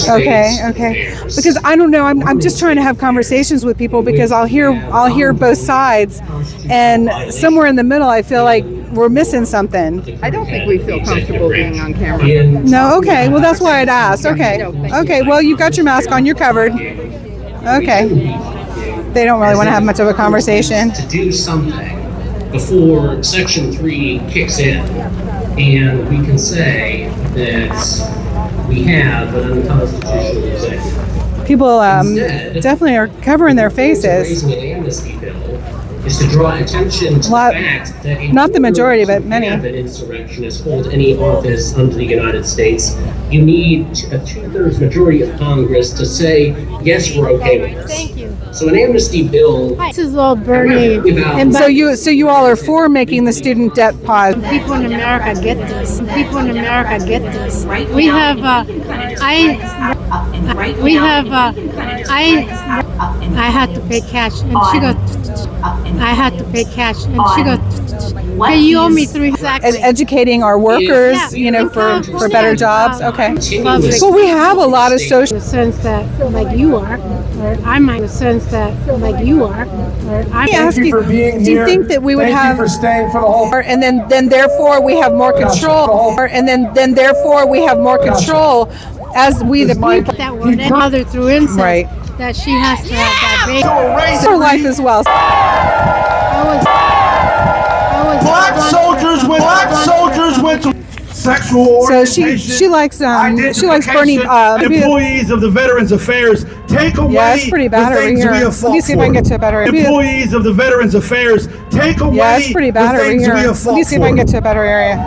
time. Okay. Because I don't know. I'm just trying to have conversations with people because I'll hear both sides, and somewhere in the middle, I feel like we're missing something. I don't think we feel comfortable being on camera. No. Okay. Well, that's why I'd asked. Okay. Okay. Well, you've got your mask on. You're covered. Okay. They don't really want to have much of a conversation. To do something before Section 3 kicks in, and we can say that we have an unconstitutional executive. People definitely are covering their faces. Raising an amnesty bill is to draw attention to the fact that not the majority, but many. Have an insurrectionist hold any office under the United States, you need a 2/3 majority of Congress to say, yes, we're okay with this. Thank you. So an amnesty bill. This is all Bernie. And So you all are for making the student debt pause. People in America get this. People in America get this. We have, I had to pay cash, and she goes, I had to pay cash, and she goes, hey, you owe me $3. Exactly. Educating our workers, for better jobs. Okay. Well, we have a lot of social. In the sense that, like you are, or I might, in the sense that, like you are, or I. Let me ask you, do you think that we would have, Thank you for staying for the whole. and then therefore we have more control, and then therefore we have more control as we the people. That word, that mother through incest, Right. that she has to have that baby. It's her life as well. Black soldiers went to sexual So orientation. she likes Bernie. Employees of the Veterans Affairs, take away Yeah, it's pretty bad the over things here. we have Let fought me see if I can get to a better area. Employees of the Veterans Affairs, take away Yeah, it's pretty bad the over things here. we have Let fought me see if I can for. get to a better area.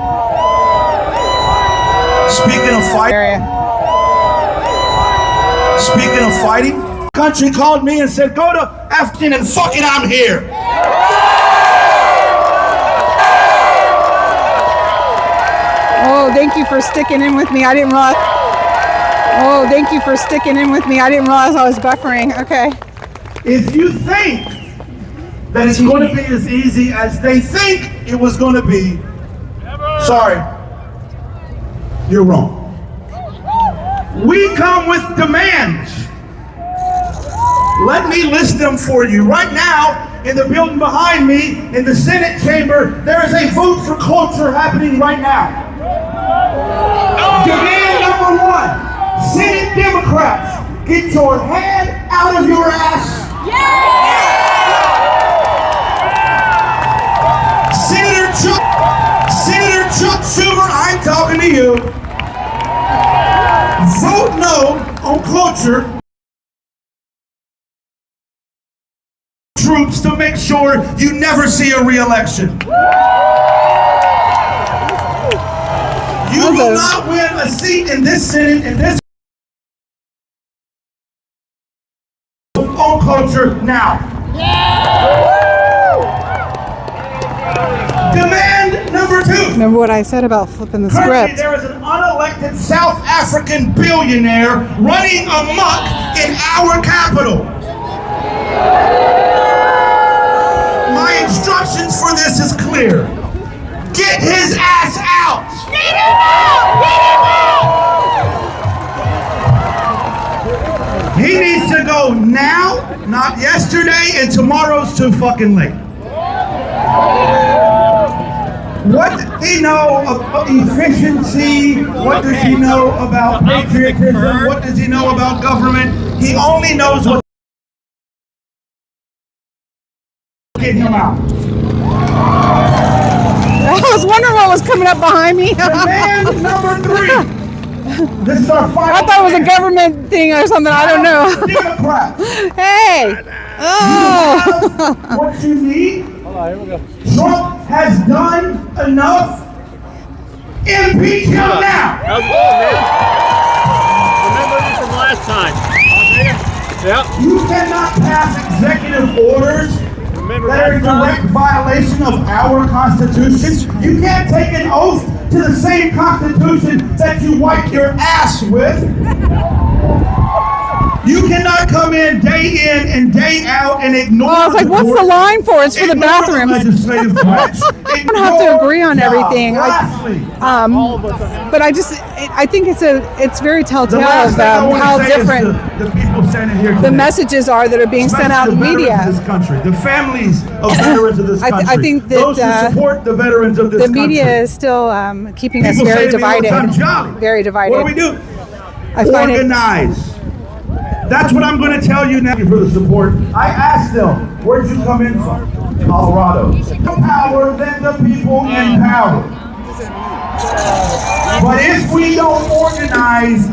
Speaking of fighting, country called me and said, go to Afghanistan and fuck it, I'm here. Oh, thank you for sticking in with me. I didn't realize. Oh, thank you for sticking in with me. I didn't realize I was buffering. Okay. If you think that it's going to be as easy as they think it was going to be, sorry, you're wrong. We come with demands. Let me list them for you. Right now, in the building behind me, in the Senate chamber, there is a vote for cloture happening right now. Demand number one, Senate Democrats, get your head out of your ass. Senator Chuck Schumer, I'm talking to you. Vote no on cloture troops to make sure you never see a re-election. You will not win a seat in this Senate, in this on cloture now. Demand number two. Remember what I said about flipping the Currently, script? there is an unelected South African billionaire running amok in our capital. My instructions for this is clear. Get his ass out! Get him out! Get him out! He needs to go now, not yesterday, and tomorrow's too fucking late. What does he know about efficiency? What does he know about patriotism? What does he know about government? He only knows what. Get him out. I was wondering what was coming up behind me. Demand number three. This is our final. I thought it was a government thing or something. I don't know. Democrats. Hey. Oh. You have what you need. Trump has done enough. Impeach him now. How's it going, man? Remember me from last time. Yep. You cannot pass executive orders that are in direct violation of our Constitution. You can't take an oath to the same Constitution that you wipe your ass with. You cannot come in and day out and ignore. I was like, what's the line for? It's for the bathrooms. Legislative branch. I don't have to agree on everything. But I think it's very telltale of how different the people standing here today. the messages are that are being sent out in media. Of this country, the families of veterans of this country. I think that those who support the veterans of this the country. media is still keeping us People say very to me all the divided. time, "Jolly, Very divided. what do we do? I find it. Organize. That's what I'm going to tell you now for the support. I asked them, where'd you come in from? Colorado. More power than the people in power. But if we don't organize,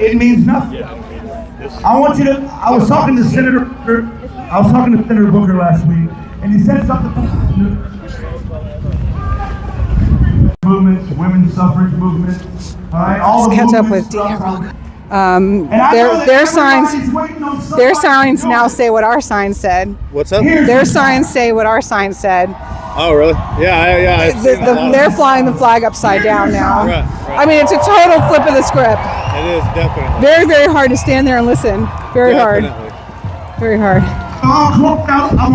it means nothing. I was talking to Senator Booker last week, and he said something. Movements, women's suffrage movements, all right, all the Let's catch up movements. with their signs now say what our signs said. What's up? Their signs say what our signs said. Oh, really? Yeah. They're flying the flag upside down now. Right. I mean, it's a total flip of the script. It is, definitely. Very, very hard to stand there and listen. Very hard. Very hard. I'm gonna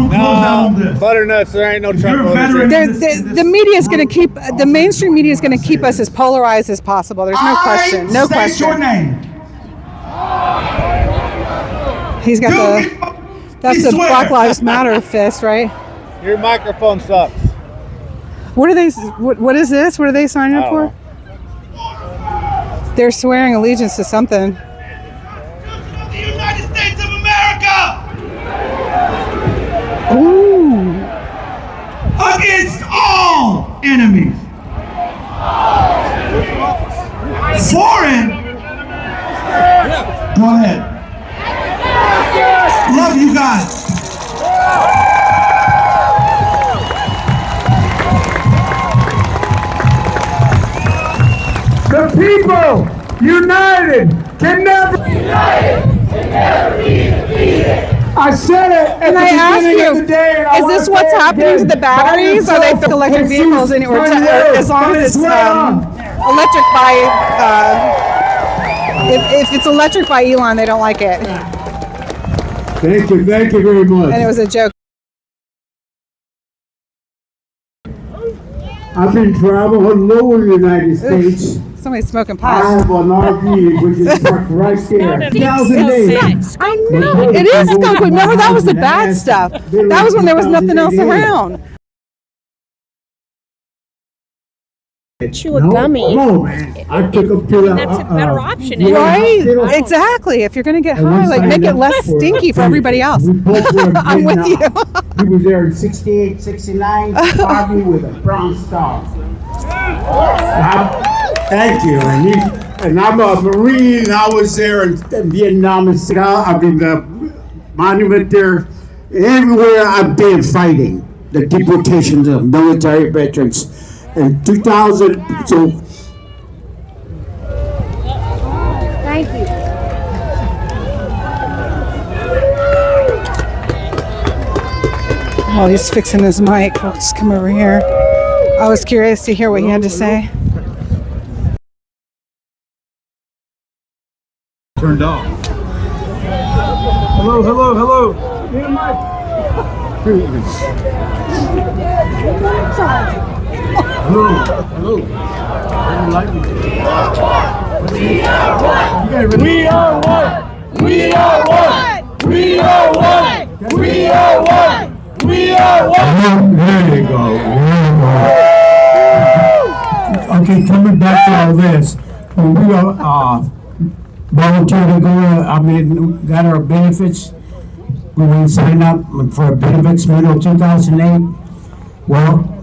close out on this. Butternuts, there ain't no Trump You're a voters veteran. here. The media is going to keep, the mainstream media is going to keep us as polarized as possible. There's no question. No State your question. name. He's got that's the Black Lives Matter fist, right? Your microphone sucks. What are they? What is this? What are they signing up for? They're swearing allegiance to something. The United States of America Ooh. against all enemies. Foreign. Go ahead. Love you guys. The people united can never be defeated. I said it at Can I ask you, is this what's happening to the batteries? Are they for electric vehicles anywhere? As long as it's electric by, if it's electric by Elon, they don't like it. Thank you very much. And it was a joke. I've been traveling all over the United States. Somebody's smoking I pot. have an RV which is parked right there. 2008. I know. It is skunk weed. Remember, that was the bad stuff. That was when there was nothing else around. Chew a gummy. No, man. I took up to the, That's a better option. Right? Exactly. If you're going to get high, like make it less stinky for everybody else. I'm with you. He was there in 68, 69, RV with a brown star. Thank you. And I'm a Marine. I was there in Vietnam and the monument there. Everywhere I've been fighting the deportations of military veterans. In 2000, so. Thank you. Oh, he's fixing his mic. We'll just come over here. I was curious to hear what he had to say. Turned off. Hello, hello, hello. Hello, hello. We are one. We are one. We are one. We are one. We are one. We are one. There you go. Okay, coming back to all this. When we volunteered to go, got our benefits. When we signed up for benefits middle 2008. Well,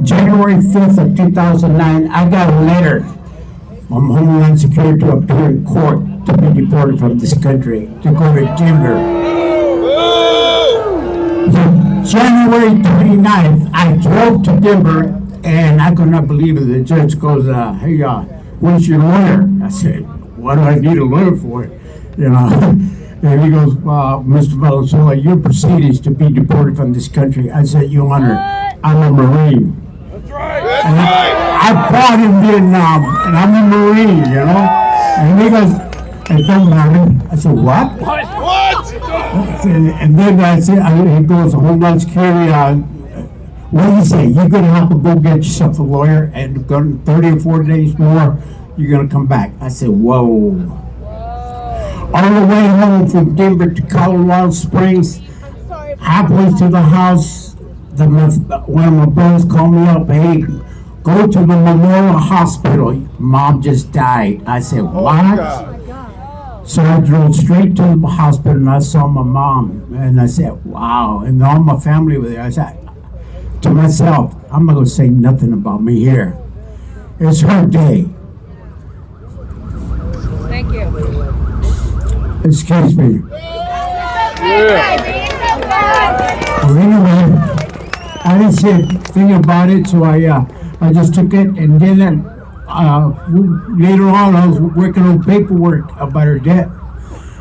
January 5th of 2009, I got a letter from Homeland Security to appear in court to be deported from this country, to go to Denver. January 29th, I drove to Denver, and I could not believe it. The judge goes, hey, where's your lawyer? I said, what do I need a lawyer for? You know, and he goes, Mr. Valenzuela, your proceedings to be deported from this country. I said, Your Honor, I'm a Marine. And I fought in Vietnam, and I'm a Marine, you know? And he goes, it don't matter. I said, what? What? And then I said, he goes, Homeland Security, what do you say? You're going to have to go get yourself a lawyer, and 30 or 40 days more, you're going to come back. I said, whoa. On the way home from Denver to Colorado Springs, halfway to the house, one of my brothers called me up, hey, go to the Memorial Hospital. Mom just died. I said, what? So I drove straight to the hospital and I saw my mom. And I said, wow. And all my family was there. I said to myself, I'm not going to say nothing about me here. It's her day. Thank you. Excuse me. Well, anyway, I didn't say a thing about it, so I just took it, and then later on I was working on paperwork about her death,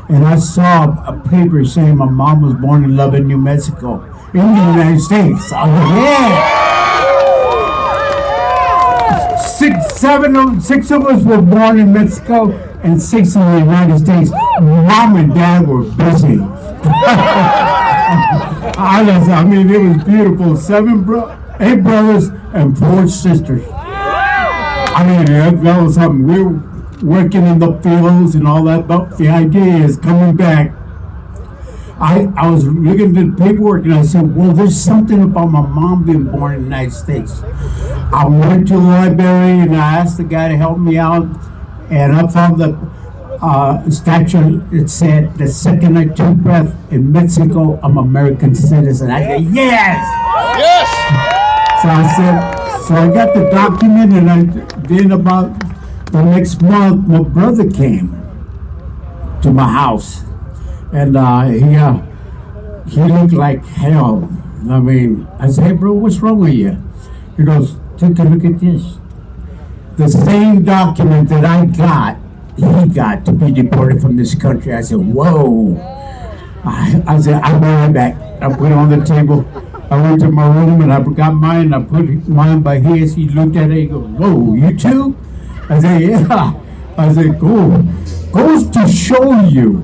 and I saw a paper saying my mom was born in Lubbock, New Mexico, in the United States. I was like, yeah! Six of us were born in Mexico, and 6 in the United States. Mom and Dad were busy. I mean, it was beautiful. 8 brothers and 4 sisters. I mean, that was something. We were working in the fields and all that, but the idea is coming back. I was looking at the paperwork and I said, well, there's something about my mom being born in the United States. I went to the library and I asked the guy to help me out, and I found the statute. It said, the second I took breath in Mexico, I'm American citizen. I said, yes! Yes! So I got the document, and then about the next month, my brother came to my house. And he looked like hell. I mean, I said, hey, bro, what's wrong with you? He goes, take a look at this. The same document that I got, he got to be deported from this country. I said, whoa. I said, I'll be right back. I put it on the table. I went to my room and I got mine. I put mine by his. He looked at it. He goes, whoa, you too? I said, yeah. I said, cool. Goes to show you,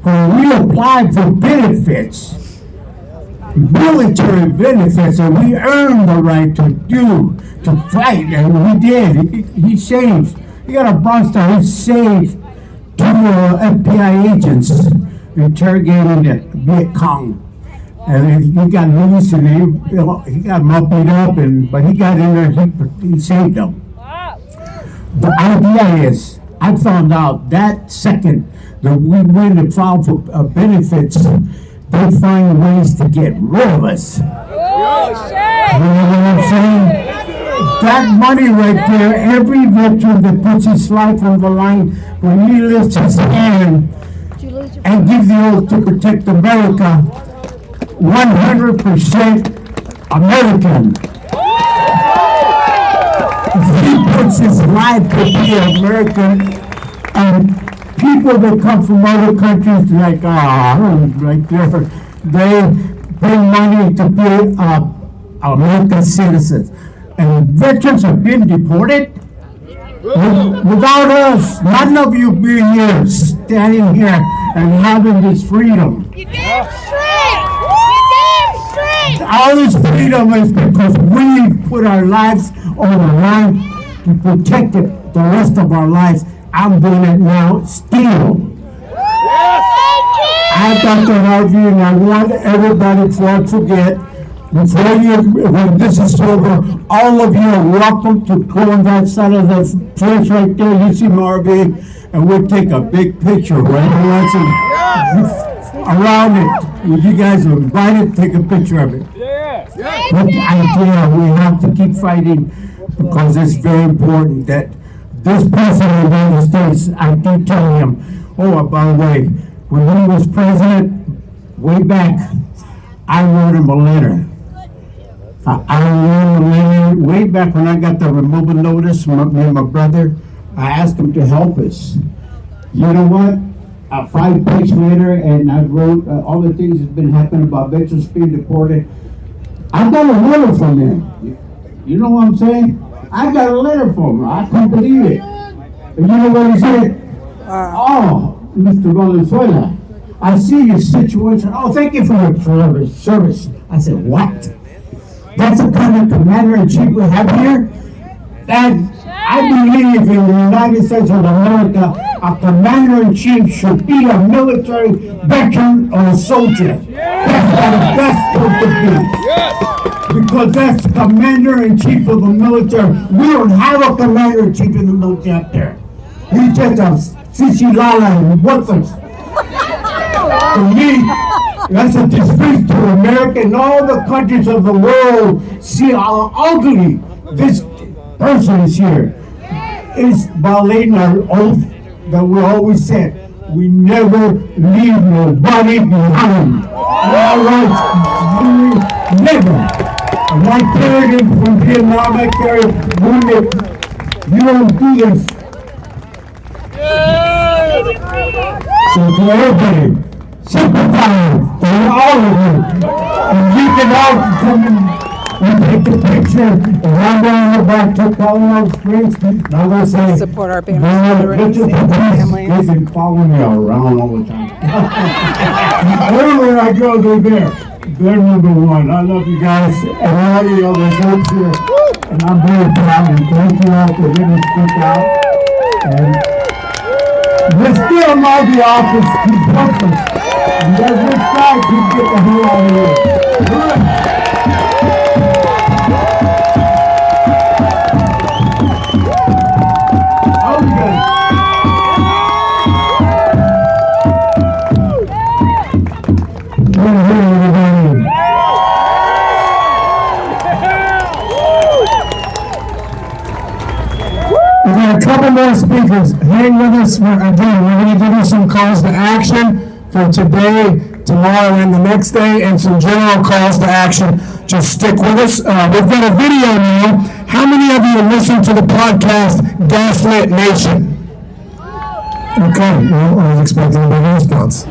when we applied for benefits, military benefits, and we earned the right to fight, and we did. He saved. He got a buster. He saved two FBI agents interrogating the Viet Cong. And he got loose, and he got moped up, but he got in there. He saved them. The idea is, I found out that second that we win and file for benefits, they find ways to get rid of us. You know what I'm saying? That money right there, every veteran that puts his life on the line, when he lifts his hand and gives the oath to protect America, 100% American. He puts his life to be American, and people that come from other countries, like, right there, they bring money to be American citizens. And veterans have been deported. Without us, none of you being here, standing here, and having this freedom. You damn straight! You damn straight! All this freedom is because we put our lives on the line to protect it the rest of our lives. I'm doing it now still. I got to help you, and I want everybody to forget. When this is over, all of you are welcome to go on that side of the place right there. You see Marvin, and we'll take a big picture, right? Around it. You guys are invited to take a picture of it. But the idea, we have to keep fighting because it's very important that this president of the United States, I keep telling him, by the way, when he was president, way back, I wrote him a letter. I wrote a letter way back when I got the removal notice from me and my brother. I asked him to help us. You know what? 5 pages later, and I wrote all the things that's been happening about veterans being deported. I got a letter from him. You know what I'm saying? I got a letter from him. I couldn't believe it. And you know what he said? Mr. Valenzuela, I see your situation. Thank you for your service. I said, what? That's the kind of commander-in-chief we have here? And I believe in the United States of America, a commander-in-chief should be a military veteran or a soldier. That's what the best supposed to be. Because that's the commander-in-chief of the military. We don't have a commander-in-chief in the military up there. He's just a sisi-lala and worthless. To me, that's a disgrace to America and all the countries of the world. See how ugly this person is here. It's violating our oath that we always said. We never leave nobody behind. All right, never. My parents from Vietnam, I carried wounded. You don't do this. So to everybody, sympathize for all of you. And you can all come and take the picture and run down the back, took all those screens. Now they'll say, support our veterans and families. They've been following me around all the time. Everywhere I go, they're there. They're number one. I love you guys and all the other folks here. And I'm very proud and thank you all for letting me speak out. And let's still know the office, keep working. And there's this guy, keep get the hell out of here. Good. A couple more speakers. Hang with us. We're going to give you some calls to action for today, tomorrow, and the next day, and some general calls to action. Just stick with us. We've got a video now. How many of you listen to the podcast Gaslit Nation? Okay, well, I was expecting a big response.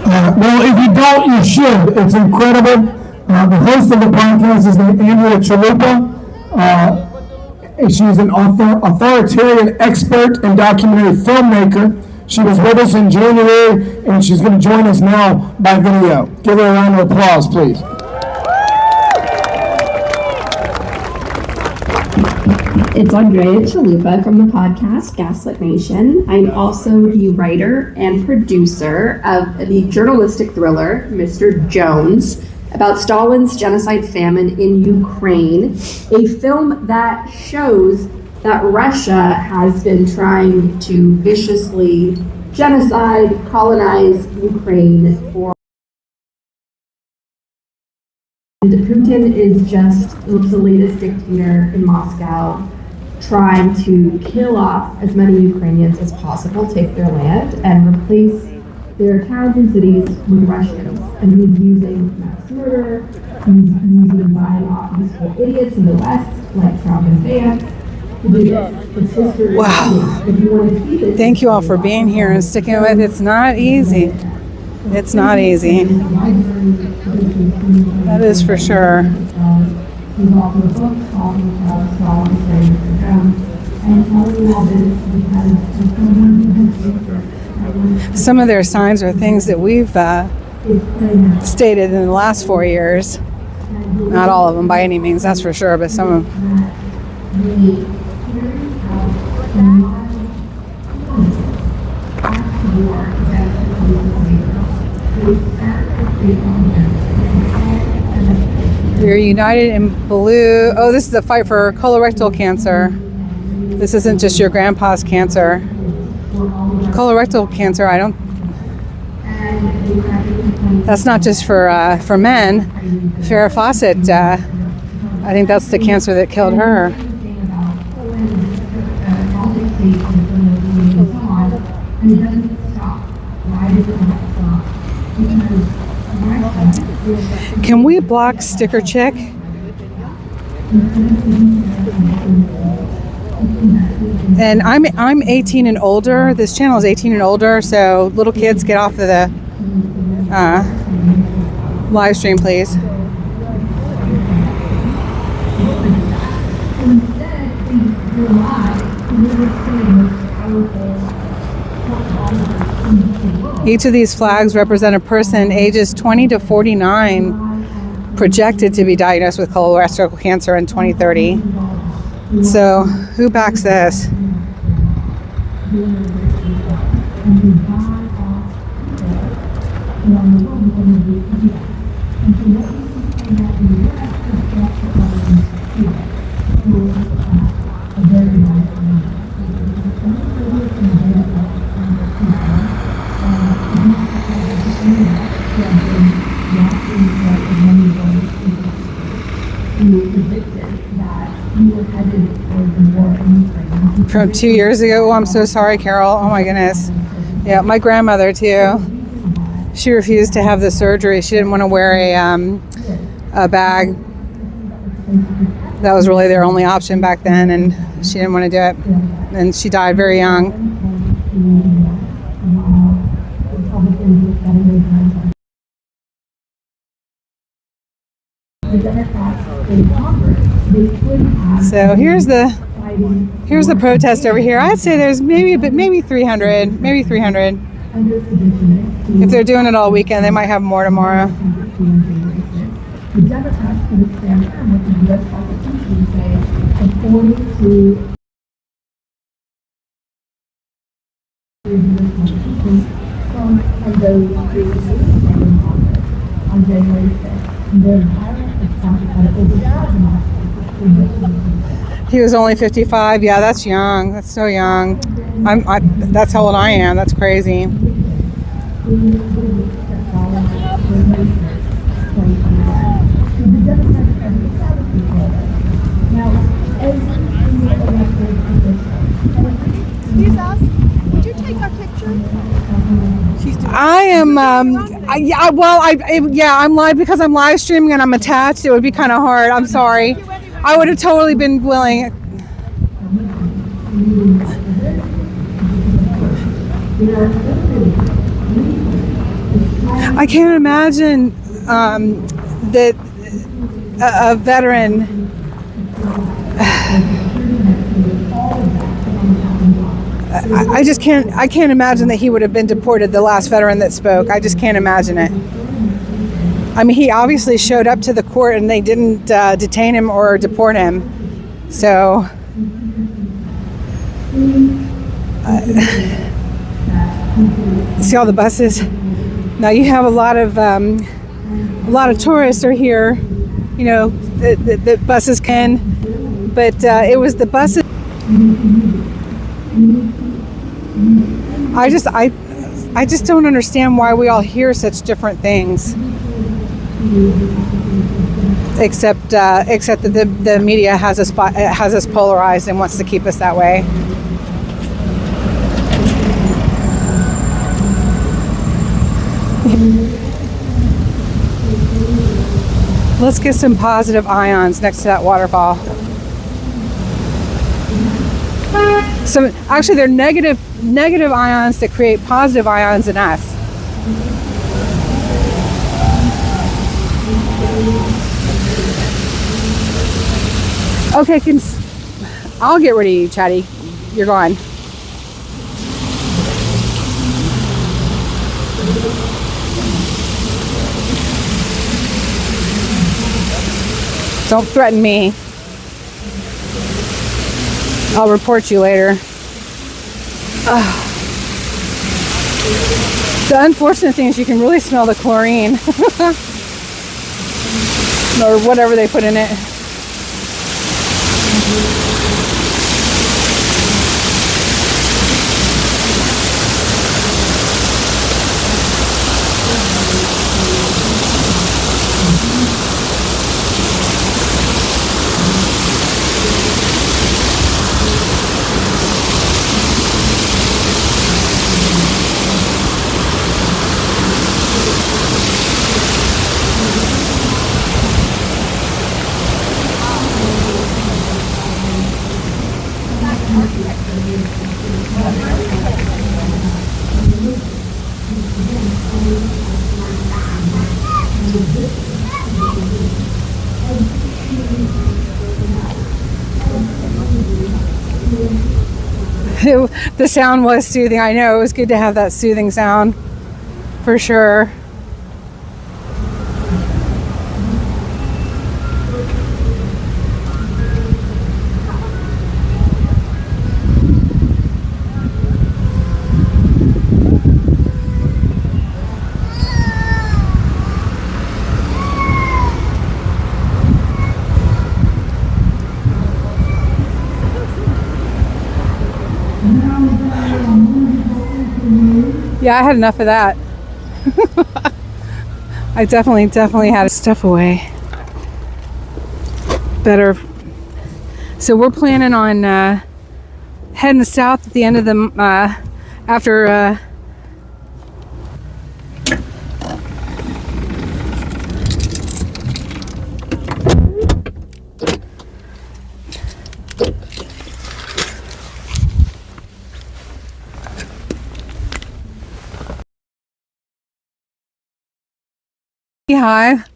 Well, if you don't, you should. It's incredible. The host of the podcast is named Andrea Chalupa. She's an authoritarian expert and documentary filmmaker. She was with us in January, and she's going to join us now by video. Give her a round of applause, please. It's Andrea Chalupa from the podcast Gaslit Nation. I'm also the writer and producer of the journalistic thriller, Mr. Jones, about Stalin's genocide famine in Ukraine, a film that shows that Russia has been trying to viciously genocide, colonize Ukraine for. And Putin is just the latest dictator in Moscow, trying to kill off as many Ukrainians as possible, take their land, and replace their towns and cities with Russians. And he's using mass murder, he's using buying off peaceful idiots in the West, like Trump and Vance, to do this. It's history. Wow. If you want to see this, Thank you all for being here and sticking with it. It's not easy. It's not easy. That is for sure. He's also a book talking about Stalin's reign for Jones, and telling you all this because Some of their signs are things that we've stated in the last 4 years. Not all of them by any means, that's for sure, but some of them. We're united in blue. Oh, this is the fight for colorectal cancer. This isn't just your grandpa's cancer. Colorectal cancer, that's not just for men. Farrah Fawcett, I think that's the cancer that killed her. Can we block Sticker Chick? And I'm 18 and older. This channel is 18 and older, so little kids, get off of the live stream, please. Each of these flags represent a person ages 20 to 49 projected to be diagnosed with colorectal cancer in 2030. So, who backs this? From 2 years ago. Oh, I'm so sorry, Carol. Oh my goodness. Yeah, my grandmother too. She refused to have the surgery. She didn't want to wear a bag. That was really their only option back then, and she didn't want to do it. And she died very young. So here's the protest over here. I'd say there's maybe 300, maybe 300. If they're doing it all weekend, they might have more tomorrow. The Democrats could expand term with the U.S. Constitution say according to the U.S. Constitution from those who on January 5th. Their violent attempt at overthrowing He was only 55. Yeah, that's young. That's so young. That's how old I am. That's crazy. Excuse us, would you take our picture? I am, I'm live because I'm live streaming and I'm attached. It would be kind of hard. I'm sorry. I would have totally been willing. I can't imagine that a veteran I just can't. I can't imagine that he would have been deported. The last veteran that spoke, I just can't imagine it. I mean, he obviously showed up to the court and they didn't detain him or deport him. So, see all the buses. Now you have a lot of tourists are here. You know, the buses can, but it was the buses. I just don't understand why we all hear such different things. Except that the media has us polarized and wants to keep us that way. Let's get some positive ions next to that waterfall. Actually, they're negative ions that create positive ions in us. Okay, I'll get rid of you, Chatty. You're gone. Don't threaten me. I'll report you later. The unfortunate thing is you can really smell the chlorine. Or whatever they put in it. The sound was soothing. I know it was good to have that soothing sound for sure. Yeah, I had enough of that. I definitely had stuff away. Better. So we're planning on heading south at the end of the after hive.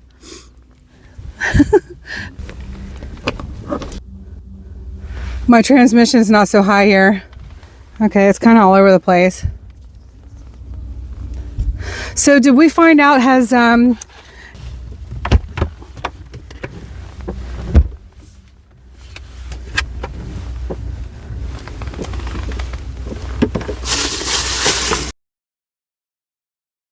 My transmission is not so high here. Okay, it's kind of all over the place. So did we find out, has